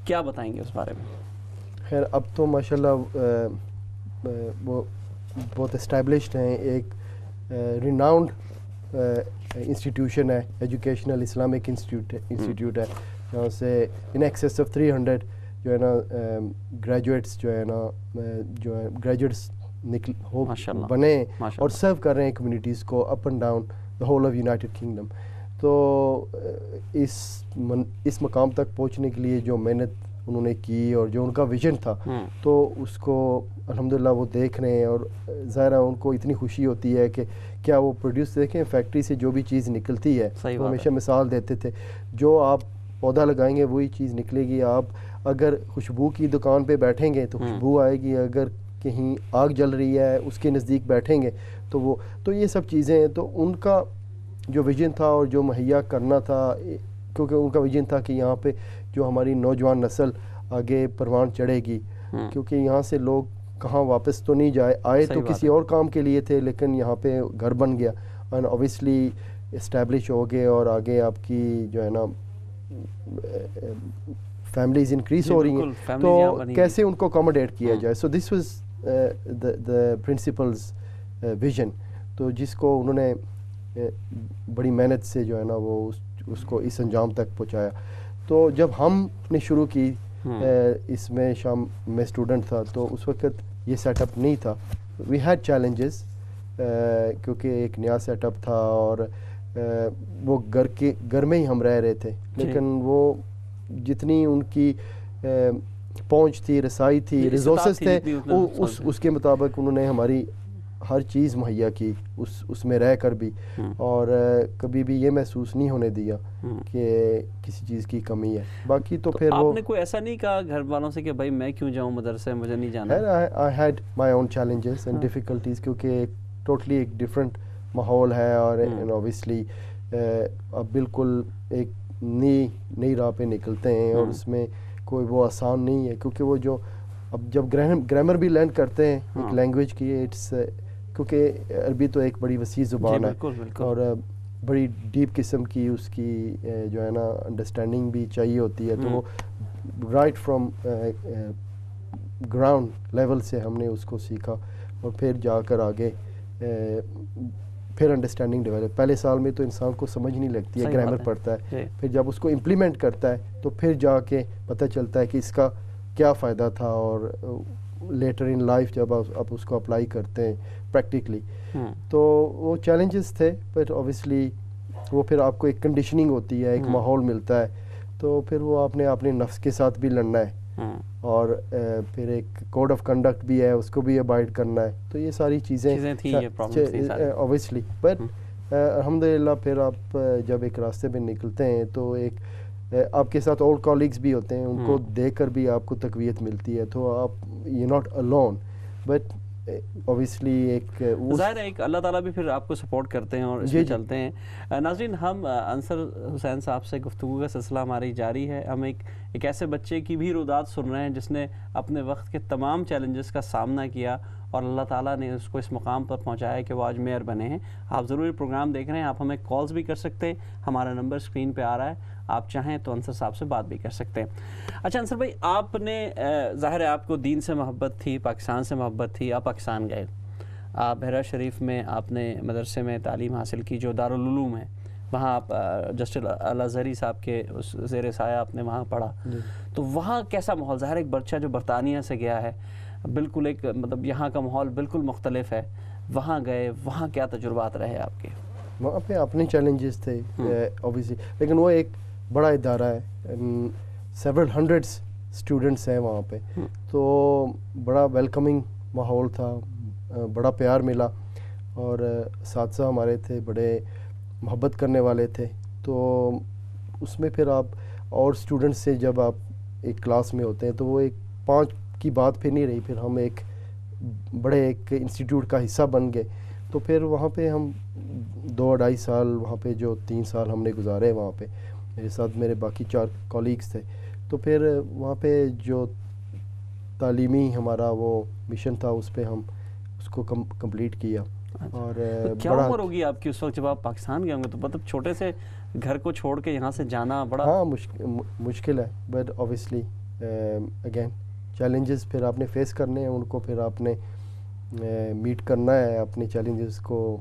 کیا بتائیں گے اس بارے میں؟ خیر اب تو ماشاءاللہ وہ بہت اسٹیبلشڈ ہیں, ایک ریناؤنڈ انسٹیٹیوشن ہے, ایجوکیشنل اسلامک انسٹیٹیوٹ ہے, جہاں سے ان ایکسیس آف 300 جو ہے نا گریجویٹس جو ہے نا جو ہے گریجویٹس بنے اور سرو کر رہے ہیں کمیونٹیز کو up and down the whole of United kingdom. تو اس مقام تک پہنچنے کے لیے جو محنت انہوں نے کی اور جو ان کا ویژن تھا تو اس کو الحمدللہ وہ دیکھ رہے ہیں, اور ظاہر ہے ان کو اتنی خوشی ہوتی ہے کہ کیا وہ پروڈیوس دیکھیں فیکٹری سے جو بھی چیز نکلتی ہے, وہ ہمیشہ مثال دیتے تھے جو آپ پودا لگائیں گے وہی چیز نکلے گی. آپ اگر خوشبو کی دکان پہ بیٹھیں گے تو خوشبو آئے گی, اگر کہیں آگ جل رہی ہے اس کے نزدیک بیٹھیں گے تو یہ سب چیزیں ہیں. تو ان کا جو ویژن تھا اور جو مہیا کرنا تھا, کیونکہ ان کا ویژن تھا کہ یہاں پہ جو ہماری نوجوان نسل آگے پروان چڑھے گی, کیونکہ یہاں سے لوگ کہاں واپس تو نہیں آئے تو کسی اور کام کے لیے تھے, لیکن یہاں پہ گھر بن گیا اینڈ اوبیسلی اسٹیبلش ہو گئے, اور آگے آپ کی جو ہے نا فیملیز انکریز ہو رہی ہیں, تو کیسے ان کو اکوموڈیٹ کیا جائے. So this was the principal's vision, تو جس کو انہوں نے بڑی محنت سے جو ہے نا وہ اس کو اس انجام تک پہنچایا. تو جب ہم نے شروع کی اس میں شام میں اسٹوڈنٹ تھا تو اس وقت یہ سیٹ اپ نہیں تھا. وی ہیڈ چیلنجز کیونکہ ایک نیا سیٹ اپ تھا, اور وہ گھر میں ہی ہم رہ رہے تھے, لیکن وہ جتنی ان کی پہنچ تھی, رسائی تھی, ریسورسز تھے, اس کے مطابق انہوں نے ہماری ہر چیز مہیا کی اس میں رہ کر بھی, اور کبھی بھی یہ محسوس نہیں ہونے دیا کہ کسی چیز کی کمی ہے. باقی تو پھر آپ نے کوئی ایسا نہیں کہا گھر والوں سے کہ بھائی میں کیوں جاؤں مدرسے, مجھے نہیں جانا؟ I had my own challenges and difficulties, کیونکہ ٹوٹلی ایک ڈفرینٹ ماحول ہے, اور اوبیسلی اب بالکل ایک نئی راہ پہ نکلتے ہیں, اور اس میں کوئی وہ آسان نہیں ہے, کیونکہ وہ جو اب جب گرامر بھی لرن کرتے ہیں ایک لینگویج کی, اٹس کیونکہ عربی تو ایک بڑی وسیع زبان ہے, اور بڑی ڈیپ قسم کی اس کی جو ہے نا انڈرسٹینڈنگ بھی چاہیے ہوتی ہے. تو وہ رائٹ فرام گراؤنڈ لیول سے ہم نے اس کو سیکھا, اور پھر جا کر آگے پھر انڈرسٹینڈنگ ڈیولپ. پہلے سال میں تو انسان کو سمجھ نہیں لگتی ہے, گرامر پڑھتا ہے, پھر جب اس کو امپلیمنٹ کرتا ہے تو پھر جا کے پتہ چلتا ہے کہ اس کا کیا فائدہ تھا, اور لیٹر ان لائف جب آپ اس کو اپلائی کرتے ہیں پریکٹیکلی تو وہ چیلنجز تھے. بٹ اوبیسلی وہ پھر آپ کو ایک کنڈیشننگ ہوتی ہے, ایک ماحول ملتا ہے, تو پھر وہ آپ نے اپنے نفس کے ساتھ بھی لڑنا ہے, اور پھر ایک کوڈ آف کنڈکٹ بھی ہے, اس کو بھی ابائڈ کرنا ہے. تو یہ ساری چیزیں اوبیسلی, بٹ الحمدللہ پھر آپ جب ایک راستے پہ نکلتے ہیں تو ایک آپ کے ساتھ اولڈ کالیگز بھی ہوتے ہیں, ان کو دیکھ کر بھی آپ کو تقویت ملتی ہے, تو آپ you not alone. But obviously ایک ظاہر ہے ایک اللہ تعالیٰ بھی پھر آپ کو سپورٹ کرتے ہیں اور اس میں چلتے ہیں. ناظرین, ہم انصر حسین صاحب سے گفتگو کا سلسلہ ہماری جاری ہے. ہم ایک ایسے بچے کی بھی رودات سن رہے ہیں جس نے اپنے وقت کے تمام چیلنجز کا سامنا کیا, اور اللہ تعالیٰ نے اس کو اس مقام پر پہنچایا کہ وہ آج میئر بنے ہیں. آپ ضرور پروگرام دیکھ رہے ہیں, آپ ہمیں کالز بھی کر سکتے ہیں, ہمارا نمبر اسکرین پہ آ رہا ہے, آپ چاہیں تو انصر صاحب سے بات بھی کر سکتے ہیں. اچھا انصر بھائی, آپ نے ظاہر ہے آپ کو دین سے محبت تھی, پاکستان سے محبت تھی, آپ پاکستان گئے, آپ بحیرہ شریف میں آپ نے مدرسے میں تعلیم حاصل کی جو دارالعلوم ہے, وہاں آپ جسٹس الازہری صاحب کے اس زیر سایہ آپ نے وہاں پڑھا. تو وہاں کیسا ماحول؟ ظاہر ایک بچہ جو برطانیہ سے گیا ہے, بالکل ایک مطلب یہاں کا ماحول بالکل مختلف ہے, وہاں گئے, وہاں کیا تجربات رہے آپ کے؟ وہاں پہ اپنے چیلنجز تھے اوبیسلی, لیکن وہ ایک بڑا ادارہ ہے, سیورل ہنڈریڈس اسٹوڈنٹس ہیں وہاں پہ, تو بڑا ویلکمنگ ماحول تھا, بڑا پیار ملا, اور اساتذہ ہمارے تھے بڑے محبت کرنے والے تھے. تو اس میں پھر آپ اور اسٹوڈنٹس سے جب آپ ایک کلاس میں ہوتے ہیں تو وہ ایک 5 کی بات پھر نہیں رہی, پھر ہم ایک بڑے ایک انسٹیٹیوٹ کا حصہ بن گئے. تو پھر وہاں پہ ہم 2-2.5 سال وہاں پہ جو 3 سال ہم نے گزارے وہاں پہ, میرے ساتھ میرے باقی 4 کولیگز تھے. تو پھر وہاں پہ جو تعلیمی ہمارا وہ مشن تھا اس پہ ہم اس کو کمپلیٹ کیا. اور کیا عمر ہوگی آپ کی اس وقت جب آپ پاکستان گئے ہوں گے؟ تو مطلب چھوٹے سے گھر کو چھوڑ کے یہاں سے جانا بڑا مشکل ہے, بٹ اوبیسلی اگین چیلنجز پھر آپ نے فیس کرنے ہیں, ان کو پھر آپ نے میٹ کرنا ہے, اپنے چیلنجز کو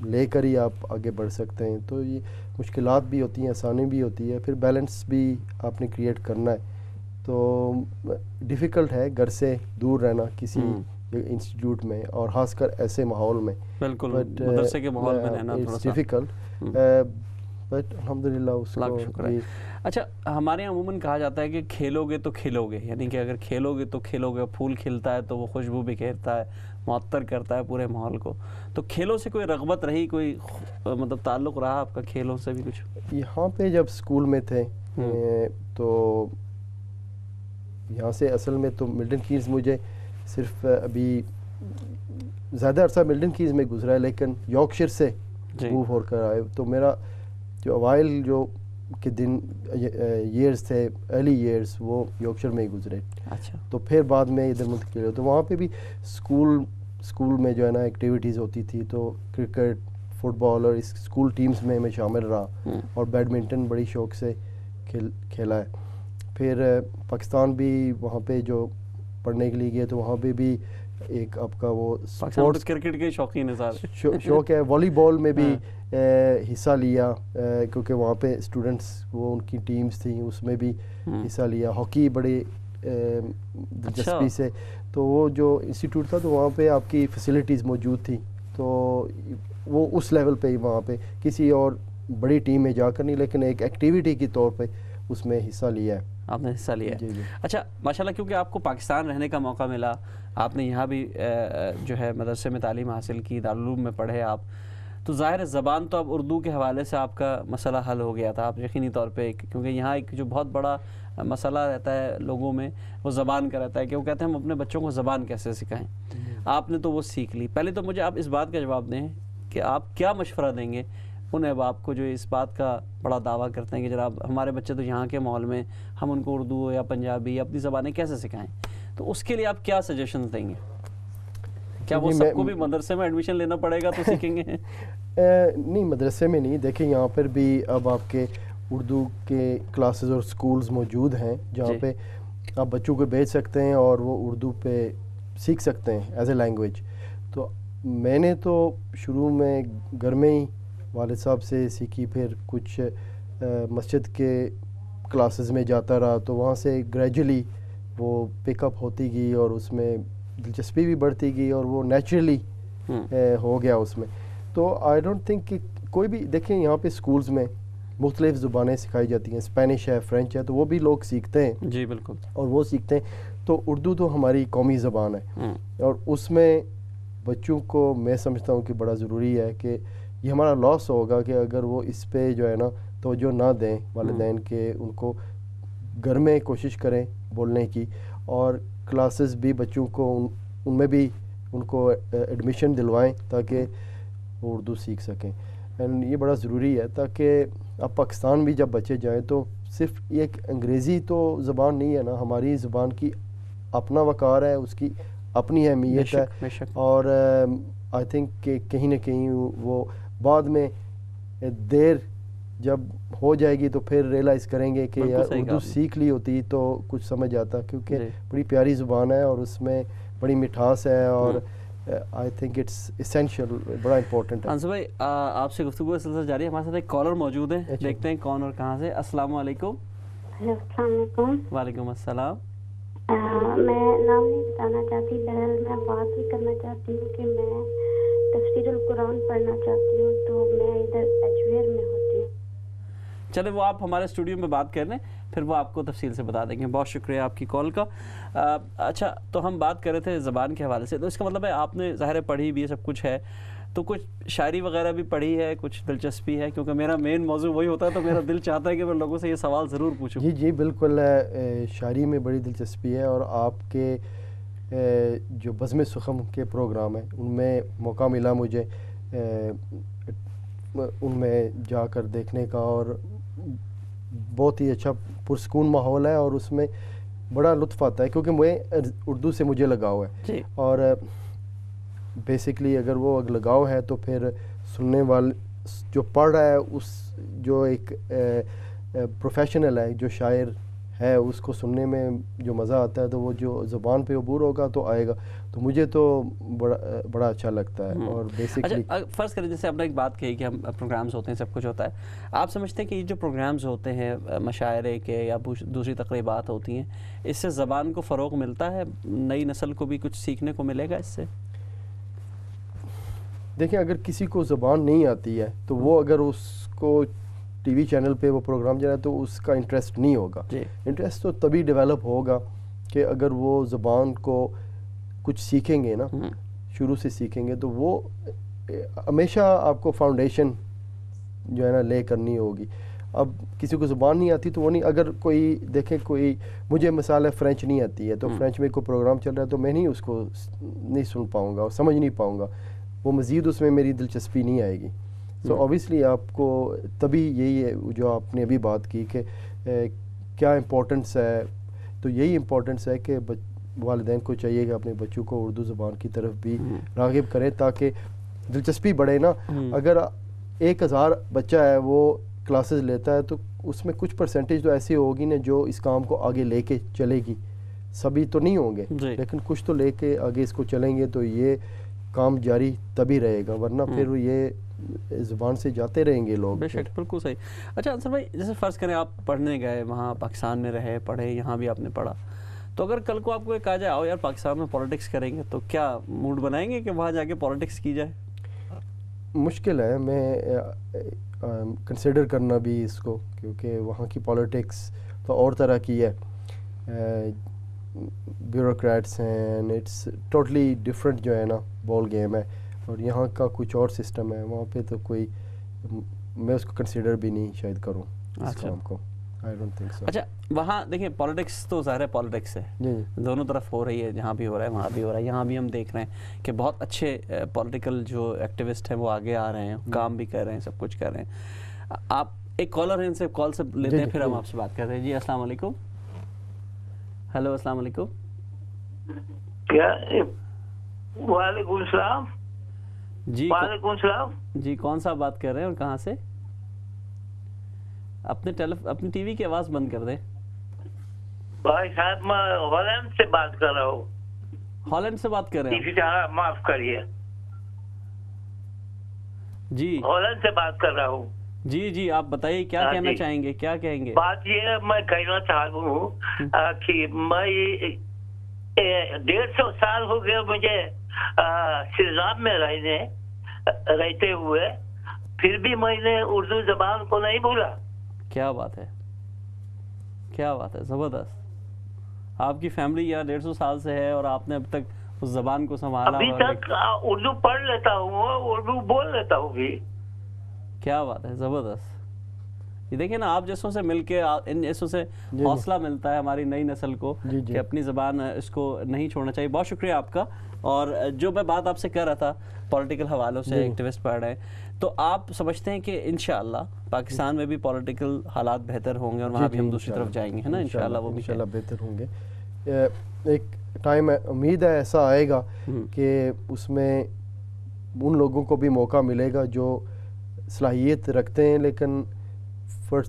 لے کر ہی آپ آگے بڑھ سکتے ہیں. تو یہ مشکلات بھی ہوتی ہیں, آسانی بھی ہوتی ہے, پھر بیلنس بھی آپ نے کریٹ کرنا ہے. تو ڈیفیکلٹ ہے گھر سے دور رہنا, کسی انسٹیٹیوٹ میں اور خاص کر ایسے ماحول میں. بالکل مدرسے کے ماحول میں رہنا تھوڑا سا ڈیفیکلٹ, بٹ الحمدللہ اس کو شکر ہے. اچھا ہمارے یہاں عموماً کہا جاتا ہے کہ کھیلو گے تو کھلو گے, یعنی کہ اگر کھیلو گے تو کھلو گے, پھول کھلتا ہے تو وہ خوشبو بکھیرتا ہے, معطر کرتا ہے پورے ماحول کو. تو کھیلوں سے کوئی رغبت رہی, کوئی مطلب تعلق رہا آپ کا کھیلوں سے بھی کچھ؟ یہاں پہ جب اسکول میں تھے تو یہاں سے اصل میں تو ملٹن کیز مجھے صرف ابھی زیادہ عرصہ ملٹن کیز میں گزرا ہے, لیکن یارکشائر سے موو ہو کر آئے. تو میرا جو اوائل جو کہ دن ایئرز تھے, ارلی ایئرز, وہ یارکشائر میں ہی گزرے. اچھا. تو پھر بعد میں ادھر منتقل ہوئے, تو وہاں پہ بھی اسکول میں جو ہے نا ایکٹیویٹیز ہوتی تھی, تو کرکٹ, فٹ بال اور اسکول ٹیمز میں شامل رہا, اور بیڈمنٹن بڑی شوق سے کھیلا ہے. پھر پاکستان بھی وہاں پہ جو پڑھنے کے لیے گئے تو وہاں پہ بھی ایک آپ کا وہ اسپورٹس کرکٹ کے شوقین شوق ہے. والی بال میں بھی حصہ لیا, کیونکہ وہاں پہ اسٹوڈنٹس وہ ان کی ٹیمز تھیں, اس میں بھی حصہ لیا. ہاکی بڑے دلچسپی سے, تو وہ جو انسٹیٹیوٹ تھا تو وہاں پہ آپ کی فیسلٹیز موجود تھیں, تو وہ اس لیول پہ ہی وہاں پہ کسی اور بڑی ٹیم میں جا کر نہیں, لیکن ایک ایکٹیویٹی کے طور پہ اس میں حصہ لیا ہے. آپ نے حصہ لیا ہے. جی جی. اچھا ماشاءاللہ, کیونکہ آپ کو پاکستان رہنے کا موقع ملا, آپ نے یہاں بھی جو ہے مدرسے میں تعلیم حاصل کی, دارالعلوم میں پڑھے آپ, تو ظاہر ہے زبان تو اب اردو کے حوالے سے آپ کا مسئلہ حل ہو گیا تھا آپ یقینی طور پہ, کیونکہ یہاں ایک جو بہت بڑا مسئلہ رہتا ہے لوگوں میں وہ زبان کا رہتا ہے, کہ وہ کہتے ہیں ہم اپنے بچوں کو زبان کیسے سکھائیں. آپ نے تو وہ سیکھ لی. پہلے تو مجھے آپ اس بات کا جواب دیں کہ آپ کیا مشورہ دیں گے ان احباب کو جو اس بات کا بڑا دعویٰ کرتے ہیں کہ جناب ہمارے بچے تو یہاں کے ماحول میں ہم ان کو اردو یا پنجابی یا اپنی زبانیں کیسے سکھائیں, تو اس کے لیے آپ کیا سجیشنز دیں گے؟ کیا وہ سب کو بھی مدرسے میں ایڈمیشن لینا پڑے گا تو سیکھیں گے؟ نہیں, مدرسے میں نہیں. دیکھیں یہاں پر بھی اب آپ کے اردو کے کلاسز اور سکولز موجود ہیں جہاں پہ آپ بچوں کو بھیج سکتے ہیں اور وہ اردو پہ سیکھ سکتے ہیں ایز اے لینگویج. تو میں نے تو شروع میں گھر میں ہی والد صاحب سے سیکھی, پھر کچھ مسجد کے کلاسز میں جاتا رہا, تو وہاں سے گریجولی وہ پک اپ ہوتی گئی اور اس میں دلچسپی بھی بڑھتی گئی اور وہ نیچرلی ہو گیا اس میں. تو آئی ڈونٹ تھنک کہ کوئی بھی, دیکھیں یہاں پہ سکولز میں مختلف زبانیں سکھائی جاتی ہیں, اسپینش ہے, فرینچ ہے, تو وہ بھی لوگ سیکھتے ہیں. جی بالکل. اور وہ سیکھتے ہیں. تو اردو تو ہماری قومی زبان ہے, اور اس میں بچوں کو میں سمجھتا ہوں کہ بڑا ضروری ہے کہ یہ ہمارا لاس ہوگا کہ اگر وہ اس پہ جو ہے نا توجہ نہ دیں والدین کے, ان کو گھر میں کوشش کریں بولنے کی, اور کلاسز بھی بچوں کو ان میں بھی ان کو ایڈمیشن دلوائیں تاکہ وہ اردو سیکھ سکیں. اینڈ یہ بڑا ضروری ہے تاکہ اب پاکستان بھی جب بچے جائیں تو صرف ایک انگریزی تو زبان نہیں ہے نا, ہماری زبان کی اپنا وقار ہے, اس کی اپنی اہمیت ہے, اور آئی تھنک کہ کہیں نہ کہیں وہ بعد میں دیر جب ہو جائے گی تو پھر ریئلائز کریں گے کہ یار اردو سیکھ لی ہوتی تو کچھ سمجھ آتا, کیونکہ بڑی پیاری زبان ہے اور اس میں بڑی مٹھاس ہے, اور آئی تھنک اٹس ایسینشیل, بڑا امپورٹنٹ ہے. انصر بھائی آپ سے گفتگو کا سلسلہ جاری ہے, ہمارے ساتھ ایک کالر موجود ہے, دیکھتے ہیں کون اور کہاں سے. السلام علیکم. السلام علیکم. وعلیکم السلام. میں نام نہیں بتانا چاہتی, بہرحال میں بات بھی کرنا چاہتی ہوں کہ میں تفسیر القرآن پڑھنا چاہتی ہوں, تو میں ادھر ایجویر میں ہوتی ہوں. چلے وہ آپ ہمارے اسٹوڈیو میں بات کر لیں, پھر وہ آپ کو تفصیل سے بتا دیں گے. بہت شکریہ آپ کی کال کا. اچھا تو ہم بات کر رہے تھے زبان کے حوالے سے, تو اس کا مطلب ہے آپ نے ظاہر پڑھی بھی یہ سب کچھ ہے, تو کچھ شاعری وغیرہ بھی پڑھی ہے, کچھ دلچسپی ہے, کیونکہ میرا مین موضوع وہی ہوتا ہے, تو میرا دل چاہتا ہے کہ میں لوگوں سے یہ سوال ضرور پوچھوں. جی جی بالکل, شاعری میں بڑی دلچسپی ہے, اور آپ کے جو بزم سخن کے پروگرام ہیں ان میں موقع ملا مجھے ان میں جا کر دیکھنے کا, اور بہت ہی اچھا پرسکون ماحول ہے, اور اس میں بڑا لطف آتا ہے کیونکہ اردو سے مجھے لگاؤ ہے, اور بیسکلی اگر وہ لگاؤ ہے تو پھر سننے والے جو پڑھ رہا ہے اس جو ایک پروفیشنل ہے, جو شاعر ہے اس کو سننے میں جو مزہ آتا ہے تو وہ جو زبان پہ عبور ہوگا تو آئے گا. تو مجھے تو بڑا اچھا لگتا ہے. اور بیسکلی فرض کریں جیسے آپ نے ایک بات کہی کہ ہم پروگرامز ہوتے ہیں, سب کچھ ہوتا ہے, آپ سمجھتے ہیں کہ یہ جو پروگرامز ہوتے ہیں مشاعرے کے یا دوسری تقریبات ہوتی ہیں, اس سے زبان کو فروغ ملتا ہے, نئی نسل کو بھی کچھ سیکھنے کو ملے گا اس سے؟ دیکھیں اگر کسی کو زبان نہیں آتی ہے تو وہ اگر اس کو ٹی وی چینل پہ وہ پروگرام جو ہے تو اس کا انٹرسٹ نہیں ہوگا. انٹرسٹ تو تبھی ڈیولپ ہوگا کہ اگر وہ زبان کو کچھ سیکھیں گے نا, شروع سے سیکھیں گے, تو وہ ہمیشہ آپ کو فاؤنڈیشن جو ہے نا لے کرنی ہوگی. اب کسی کو زبان نہیں آتی تو وہ نہیں, اگر کوئی دیکھیں کوئی مجھے مثال ہے فرینچ نہیں آتی ہے تو فرینچ میں کوئی پروگرام چل رہا ہے تو میں نہیں اس کو نہیں سن پاؤں گا اور سمجھ نہیں پاؤں گا, وہ مزید اس میں میری دلچسپی نہیں آئے گی. سو اوبیسلی آپ کو تبھی یہی ہے جو آپ نے ابھی بات کی کہ کیا امپورٹنس ہے, تو یہی امپورٹنس ہے کہ والدین کو چاہیے کہ اپنے بچوں کو اردو زبان کی طرف بھی راغب کریں تاکہ دلچسپی بڑھے نا. اگر 1000 بچہ ہے وہ کلاسز لیتا ہے تو اس میں کچھ پرسنٹیج تو ایسی ہوگی نا جو اس کام کو آگے لے کے چلے گی, سبھی تو نہیں ہوں گے لیکن کچھ تو لے کے آگے اس کو چلیں گے, تو یہ کام جاری تبھی رہے گا, ورنہ پھر یہ زبان سے جاتے رہیں گے لوگ. بے شک, بالکل صحیح. اچھا انصر بھائی, جیسے فرض کریں آپ پڑھنے گئے وہاں پاکستان میں رہے, پڑھے, یہاں بھی آپ نے پڑھا, تو اگر کل کو آپ کو کہا جائے آؤ یار پاکستان میں پولیٹکس کریں گے, تو کیا موڈ بنائیں گے کہ وہاں جا کے پولیٹکس کی جائے؟ مشکل ہے, میں کنسیڈر کرنا بھی اس کو, کیونکہ وہاں کی پولیٹکس تو اور طرح کی ہے, بیوروکریٹس ہیں, اٹس ٹوٹلی ڈفرینٹ جو ہے نا بال گیم ہے, اور یہاں کا کچھ اور سسٹم ہے. وہاں پہ تو کوئی, میں اس کو کنسیڈر بھی نہیں شاید کروں اس کام کو. I don't think so. اچھا وہاں دیکھیں پولیٹکس تو ظاہر ہے پولیٹکس ہے, دونوں طرف ہو رہی ہے, جہاں بھی ہو رہا ہے وہاں بھی ہو رہا ہے. یہاں بھی ہم دیکھ رہے ہیں کہ بہت اچھے پولیٹیکل جو ایکٹیوسٹ ہیں وہ آگے آ رہے ہیں, کام بھی کر رہے ہیں, سب کچھ کر رہے ہیں. آپ ایک کالر ہیں, ان سے کال سے لیتے ہیں, پھر ہم آپ سے بات کرتے ہیں. جی السلام علیکم. ہیلو السلام علیکم. کیا؟ وعلیکم السلام. جی وعلیکم السلام. جی کون صاحب بات کر رہے ہیں اور کہاں سے؟ اپنی ٹی وی کی آواز بند کر دیں. بھائی صاحب میں ہالینڈ سے بات کر رہا ہوں. ہالینڈ سے بات کر رہے ہیں؟ معاف کریے. جی ہالینڈ سے بات کر رہا ہوں. جی جی آپ بتائیے کیا کہنا چاہیں گے, کیا کہیں گے؟ بات یہ ہے, میں کہنا چاہتا ہوں کہ میں 150 سال ہو گیا مجھے سرنام میں رہتے ہوئے, پھر بھی میں نے اردو زبان کو نہیں بھولا. کیا بات ہے, کیا بات ہے, زبردست. آپ کی فیملی یہاں 150 سال سے ہے اور آپ نے اب تک اس زبان کو سنبھالا. ابھی تک اردو پڑھ لیتا ہوں, اردو بول لیتا ہوں بھی. کیا بات ہے, زبردست. یہ دیکھیں نا, آپ جیسوں سے مل کے ان جیسوں سے حوصلہ ملتا ہے ہماری نئی نسل کو کہ اپنی زبان اس کو نہیں چھوڑنا چاہیے. بہت شکریہ آپ کا. اور جو میں بات آپ سے کر رہا تھا پولیٹیکل حوالوں سے, ایکٹیوسٹ پڑھ رہے ہیں, تو آپ سمجھتے ہیں کہ انشاءاللہ پاکستان میں بھی پولیٹیکل حالات بہتر ہوں گے اور وہاں بھی ہم دوسری طرف جائیں گے, ہے نا؟ انشاءاللہ وہ بھی انشاءاللہ بہتر ہوں گے. ایک ٹائم امید ہے ایسا آئے گا کہ اس میں ان لوگوں کو بھی موقع ملے گا جو صلاحیت رکھتے ہیں لیکن فار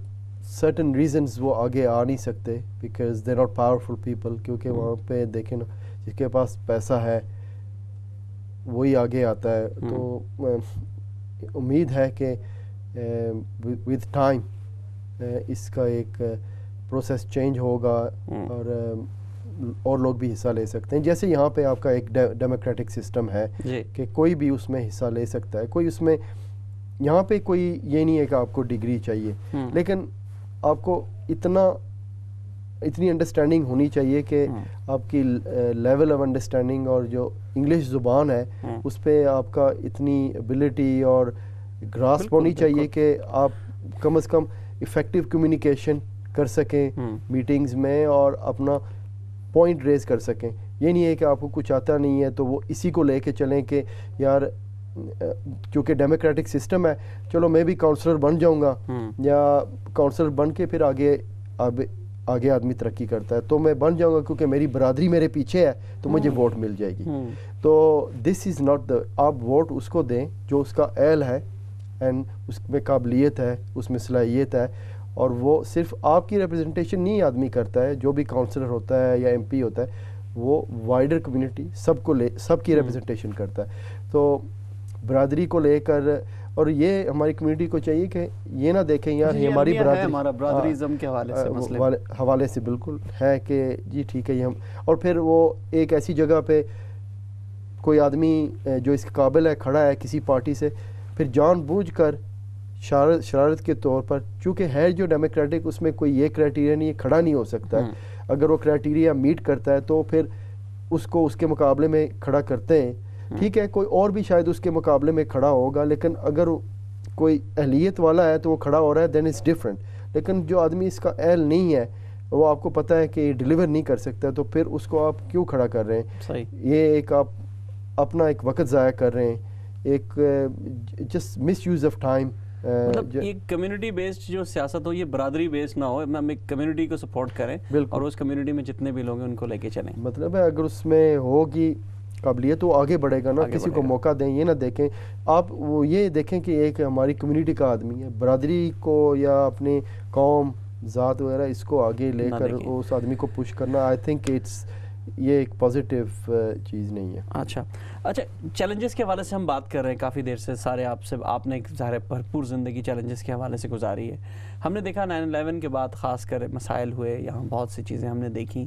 سرٹن ریزنز وہ آگے آ نہیں سکتے, because they not powerful people. کیونکہ وہاں پہ دیکھیں نا, جس کے پاس پیسہ ہے وہی آگے آتا ہے. تو امید ہے کہ ود ٹائم اس کا ایک پروسیس چینج ہوگا اور لوگ بھی حصہ لے سکتے ہیں. جیسے یہاں پہ آپ کا ایک ڈیموکریٹک سسٹم ہے کہ کوئی بھی اس میں حصہ لے سکتا ہے. کوئی اس میں, یہاں پہ کوئی یہ نہیں ہے کہ آپ کو ڈگری چاہیے, لیکن آپ کو اتنی انڈرسٹینڈنگ ہونی چاہیے کہ آپ کی لیول آف انڈرسٹینڈنگ اور جو انگلش زبان ہے اس پہ آپ کا اتنی ایبلٹی اور گراسپ ہونی چاہیے کہ آپ کم از کم افیکٹو کمیونیکیشن کر سکیں میٹنگز میں اور اپنا پوائنٹ ریز کر سکیں. یہ نہیں ہے کہ آپ کو کچھ آتا نہیں ہے تو وہ اسی کو لے کے چلیں کہ یار کیونکہ ڈیموکریٹک سسٹم ہے چلو میں بھی کاؤنسلر بن جاؤں گا, یا کاؤنسلر بن کے پھر آگے آدمی ترقی کرتا ہے تو میں بن جاؤں گا کیونکہ میری برادری میرے پیچھے ہے تو مجھے ووٹ مل جائے گی. تو دس از ناٹ آپ ووٹ اس کو دیں جو اس کا اہل ہے اینڈ اس میں قابلیت ہے, اس میں صلاحیت ہے, اور وہ صرف آپ کی ریپرزنٹیشن نہیں آدمی کرتا ہے, جو بھی کاؤنسلر ہوتا ہے یا ایم پی ہوتا ہے وہ وائڈر کمیونٹی سب کی ریپرزنٹیشن کرتا ہے. تو برادری کو لے کر, اور یہ ہماری کمیونٹی کو چاہیے کہ یہ نہ دیکھیں یار ہماری برادری, ہمارا برادریزم کے حوالے سے بالکل ہے کہ جی ٹھیک ہے یہ ہم, اور پھر وہ ایک ایسی جگہ پہ کوئی آدمی جو اس کے قابل ہے کھڑا ہے کسی پارٹی سے, پھر جان بوجھ کر شرارت کے طور پر, چونکہ ہے جو ڈیموکریٹک اس میں کوئی یہ کرائٹیریا نہیں ہے, کھڑا نہیں ہو سکتا ہے. اگر وہ کرائٹیریا میٹ کرتا ہے تو پھر اس کو اس کے مقابلے میں کھڑا کرتے ہیں. ٹھیک ہے کوئی اور بھی شاید اس کے مقابلے میں کھڑا ہوگا, لیکن اگر کوئی اہلیت والا ہے تو وہ کھڑا ہو رہا ہے دین اٹس ڈفرینٹ. لیکن جو آدمی اس کا اہل نہیں ہے, وہ آپ کو پتہ ہے کہ ڈیلیور نہیں کر سکتا, تو پھر اس کو آپ کیوں کھڑا کر رہے ہیں؟ صحیح. یہ ایک آپ اپنا ایک وقت ضائع کر رہے ہیں, ایک just miss use of time. مطلب ایک کمیونٹی بیسڈ جو سیاست ہو یہ برادری بیسڈ نہ ہو, ہم ایک کمیونٹی کو سپورٹ کریں اور اس کمیونٹی میں جتنے بھی لوگ ہیں ان کو لے کے چلیں. مطلب ہے اگر اس میں ہوگی قابلیت تو آگے بڑھے گا نا, کسی کو موقع دیں, یہ نہ دیکھیں آپ وہ یہ دیکھیں کہ ایک ہماری کمیونٹی کا آدمی ہے, برادری کو یا اپنی قوم ذات وغیرہ اس کو آگے لے کر اس آدمی کو پش کرنا, آئی تھنک اٹس یہ ایک پازیٹیو چیز نہیں ہے. اچھا چیلنجز کے حوالے سے ہم بات کر رہے ہیں کافی دیر سے سارے, آپ نے ظاہر بھرپور زندگی چیلنجز کے حوالے سے گزاری ہے. ہم نے دیکھا 9/11 کے بعد خاص کر مسائل ہوئے, یہاں بہت سی چیزیں ہم نے دیکھیں,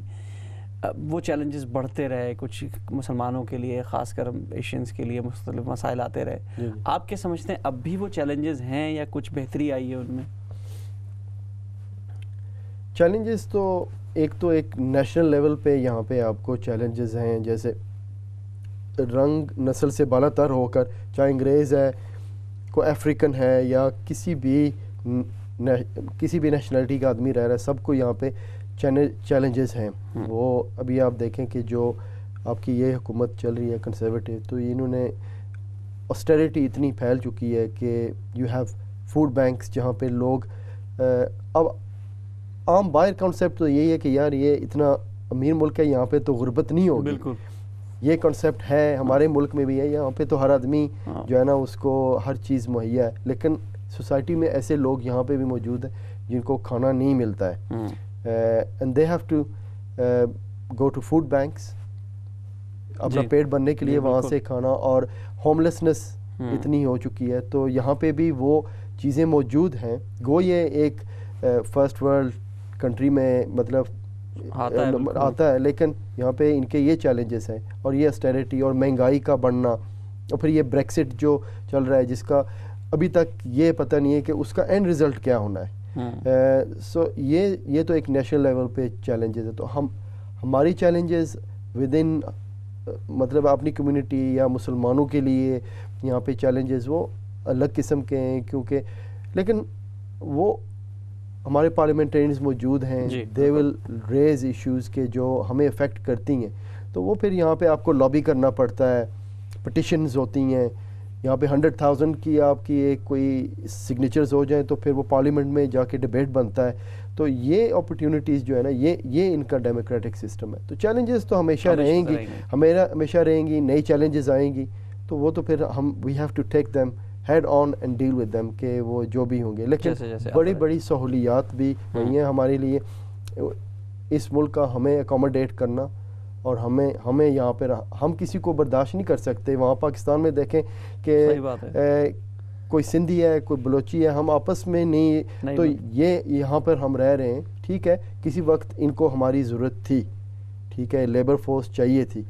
وہ چیلنجز بڑھتے رہے, کچھ مسلمانوں کے لیے خاص کر ایشینز کے لیے مختلف مسائل آتے رہے. آپ کیا سمجھتے ہیں اب بھی وہ چیلنجز ہیں یا کچھ بہتری آئی ہے ان میں؟ چیلنجز تو ایک نیشنل لیول پہ یہاں پہ آپ کو چیلنجز ہیں, جیسے رنگ نسل سے بالا تر ہو کر, چاہے انگریز ہے, کوئی افریقن ہے یا کسی بھی نیشنلٹی کا آدمی رہ رہا ہے, سب کو یہاں پہ چیلنجز ہیں. وہ ابھی آپ دیکھیں کہ جو آپ کی یہ حکومت چل رہی ہے کنسرویٹیو, تو انہوں نے آسٹیریٹی اتنی پھیل چکی ہے کہ یو ہیو فوڈ بینکس جہاں پہ لوگ, اب عام باہر کانسیپٹ تو یہی ہے کہ یار یہ اتنا امیر ملک ہے یہاں پہ تو غربت نہیں ہوگی. بالکل یہ کانسیپٹ ہے, ہمارے ملک میں بھی ہے, یہاں پہ تو ہر آدمی جو ہے نا اس کو ہر چیز مہیا ہے, لیکن سوسائٹی میں ایسے لوگ یہاں پہ بھی موجود ہیں جن کو کھانا نہیں ملتا ہے. and they have to go to food banks اپنا پیٹ بھرنے کے لیے وہاں سے کھانا, اور ہوملیسنس اتنی ہو چکی ہے, تو یہاں پہ بھی وہ چیزیں موجود ہیں. گو یہ ایک فرسٹ ورلڈ کنٹری میں مطلب آتا ہے, لیکن یہاں پہ ان کے یہ چیلنجز ہیں, اور یہ اسٹیریٹی اور مہنگائی کا بڑھنا, اور پھر یہ بریکسٹ جو چل رہا ہے جس کا ابھی تک یہ پتہ نہیں ہے کہ اس کا اینڈ ریزلٹ کیا ہونا ہے. سو یہ تو ایک نیشنل لیول پہ چیلنجز ہے. تو ہماری چیلنجز ود ان مطلب اپنی کمیونٹی یا مسلمانوں کے لیے یہاں پہ چیلنجز وہ الگ قسم کے ہیں, کیونکہ لیکن وہ ہمارے پارلیمنٹرینز موجود ہیں, دے ول ریز ایشوز کے جو ہمیں افیکٹ کرتی ہیں, تو وہ پھر یہاں پہ آپ کو لابی کرنا پڑتا ہے, پٹیشنز ہوتی ہیں یہاں پہ 100,000 کی آپ کی ایک کوئی سگنیچرز ہو جائیں تو پھر وہ پارلیمنٹ میں جا کے ڈیبیٹ بنتا ہے. تو یہ اپرچونیٹیز جو ہے نا یہ ان کا ڈیموکریٹک سسٹم ہے. تو چیلنجز تو ہمیشہ رہیں گی, نئی چیلنجز آئیں گی, تو وہ تو پھر ہم we have to take them head on and deal with them کہ وہ جو بھی ہوں گے. لیکن بڑی سہولیات بھی نہیں ہیں ہمارے لیے اس ملک کا, ہمیں اکوموڈیٹ کرنا, اور ہمیں یہاں پہ ہم کسی کو برداشت نہیں کر سکتے. وہاں پاکستان میں دیکھیں کہ کوئی سندھی ہے, کوئی بلوچی ہے, ہم آپس میں نہیں, تو یہ یہاں پر ہم رہ رہے ہیں. ٹھیک ہے کسی وقت ان کو ہماری ضرورت تھی, ٹھیک ہے لیبر فورس چاہیے تھی,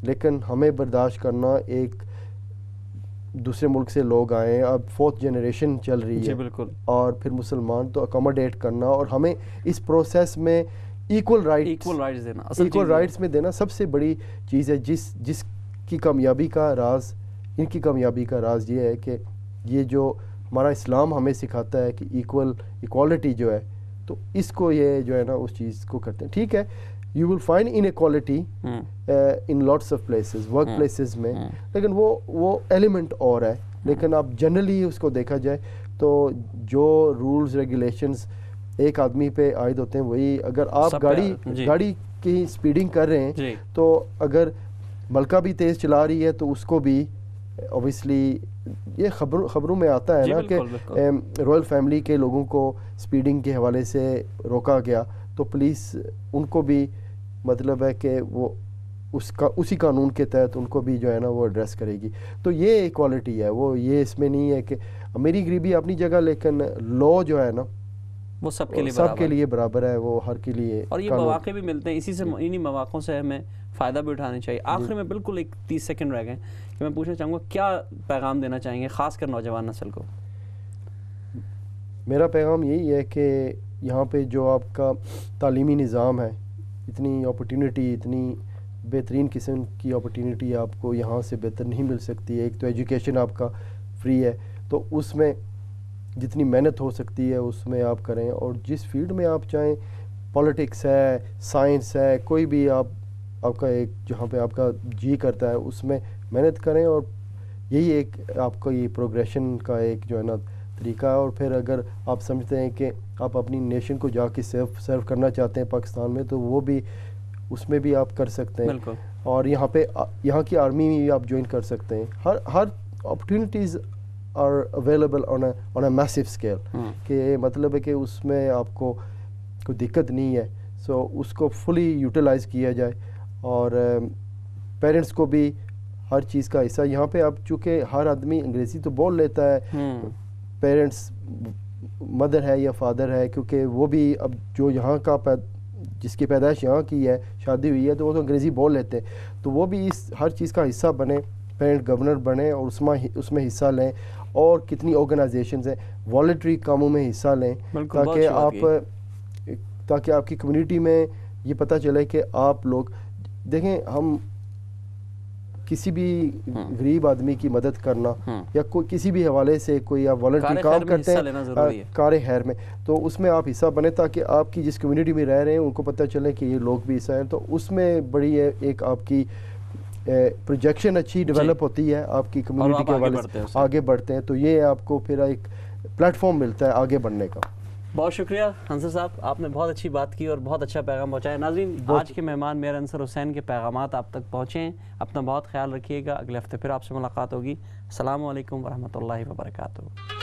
لیکن ہمیں برداشت کرنا, ایک دوسرے ملک سے لوگ آئے, اب 4th جنریشن چل رہی ہے, بالکل, اور پھر مسلمان, تو اکوموڈیٹ کرنا اور ہمیں اس پروسیس میں ایکول رائٹس میں دینا سب سے بڑی چیز ہے. جس کی کامیابی کا راز, ان کی کامیابی کا راز یہ ہے کہ یہ جو ہمارا اسلام ہمیں سکھاتا ہے کہ ایکوالٹی جو ہے, تو اس کو یہ جو ہے نا اس چیز کو کرتے ہیں. ٹھیک ہے you will find inequality in lots of places, work places میں, لیکن وہ ایلیمنٹ اور ہے. لیکن اب جنرلی اس کو دیکھا جائے تو جو رولز ریگولیشنز ایک آدمی پہ عائد ہوتے ہیں وہی, اگر آپ گاڑی کی سپیڈنگ کر رہے ہیں تو اگر ملکہ بھی تیز چلا رہی ہے تو اس کو بھی اوبیسلی یہ خبروں میں آتا ہے نا کہ رائل فیملی کے لوگوں کو سپیڈنگ کے حوالے سے روکا گیا تو پولیس ان کو بھی مطلب ہے کہ وہ اسی قانون کے تحت ان کو بھی جو ہے نا وہ ایڈریس کرے گی. تو یہ ایکوالٹی ہے, وہ یہ اس میں نہیں ہے کہ میری غریبی اپنی جگہ, لیکن لا جو ہے نا وہ سب کے لیے برابر ہے, وہ ہر کے لیے, اور یہ مواقع بھی ملتے ہیں, اسی سے انہی مواقعوں سے ہمیں فائدہ بھی اٹھانا چاہیے. آخر میں بالکل 30 سیکنڈ رہ گئے کہ میں پوچھنا چاہوں گا کیا پیغام دینا چاہیں گے خاص کر نوجوان نسل کو؟ میرا پیغام یہی ہے کہ یہاں پہ جو آپ کا تعلیمی نظام ہے, اتنی اپرچونٹی, اتنی بہترین قسم کی اپرچونٹی آپ کو یہاں سے بہتر نہیں مل سکتی ہے. ایک تو ایجوکیشن آپ کا فری ہے, تو اس میں جتنی محنت ہو سکتی ہے اس میں آپ کریں, اور جس فیلڈ میں آپ چاہیں, پولیٹکس ہے, سائنس ہے, کوئی بھی آپ کا ایک جہاں پہ آپ کا جی کرتا ہے اس میں محنت کریں, اور یہی ایک آپ کا یہ پروگریشن کا ایک جو ہے نا طریقہ ہے. اور پھر اگر آپ سمجھتے ہیں کہ آپ اپنی نیشن کو جا کے سرو کرنا چاہتے ہیں پاکستان میں, تو وہ بھی اس میں بھی آپ کر سکتے ہیں. اور یہاں کی آرمی میں بھی آپ جوائن کر سکتے ہیں. ہر opportunities are available on a meso scale, کہ مطلب ہے کہ اس میں آپ کو کوئی دقت نہیں ہے. سو اس کو فلی یوٹیلائز کیا جائے, اور پیرنٹس کو بھی ہر چیز کا حصہ. یہاں پہ اب چونکہ ہر آدمی انگریزی تو بول لیتا ہے, پیرنٹس مدر ہے یا فادر ہے, کیونکہ وہ بھی اب جو یہاں کا جس کی پیدائش یہاں کی ہے, شادی ہوئی ہے, تو وہ تو انگریزی بول لیتے ہیں. تو وہ بھی اس ہر چیز کا حصہ بنے, پیرنٹ گورنر بنے, اور اس میں حصہ لیں. اور کتنی آرگنائزیشنز ہیں, والنٹری کاموں میں حصہ لیں, تاکہ آپ کی کمیونٹی میں یہ پتہ چلے کہ آپ لوگ دیکھیں, ہم کسی بھی غریب آدمی کی مدد کرنا یا کسی بھی حوالے سے کوئی آپ والنٹری کام کرتے ہیں کار خیر میں, تو اس میں آپ حصہ بنیں, تاکہ آپ کی جس کمیونٹی میں رہ رہے ہیں ان کو پتہ چلے کہ یہ لوگ بھی حصہ ہیں. تو اس میں بڑی ایک آپ کی پروجیکشن اچھی ڈیولپ ہوتی ہے, آپ کی کمیونٹی کے حوالے سے آگے بڑھتے ہیں. تو یہ آپ کو پھر ایک پلیٹ فارم ملتا ہے آگے بڑھنے کا. بہت شکریہ انصر صاحب, آپ نے بہت اچھی بات کی اور بہت اچھا پیغام پہنچایا. ناظرین, آج کے مہمان میئر انصر حسین کے پیغامات آپ تک پہنچے. اپنا بہت خیال رکھیے گا. اگلے ہفتے پھر آپ سے ملاقات ہوگی. السلام علیکم ورحمۃ اللہ وبرکاتہ.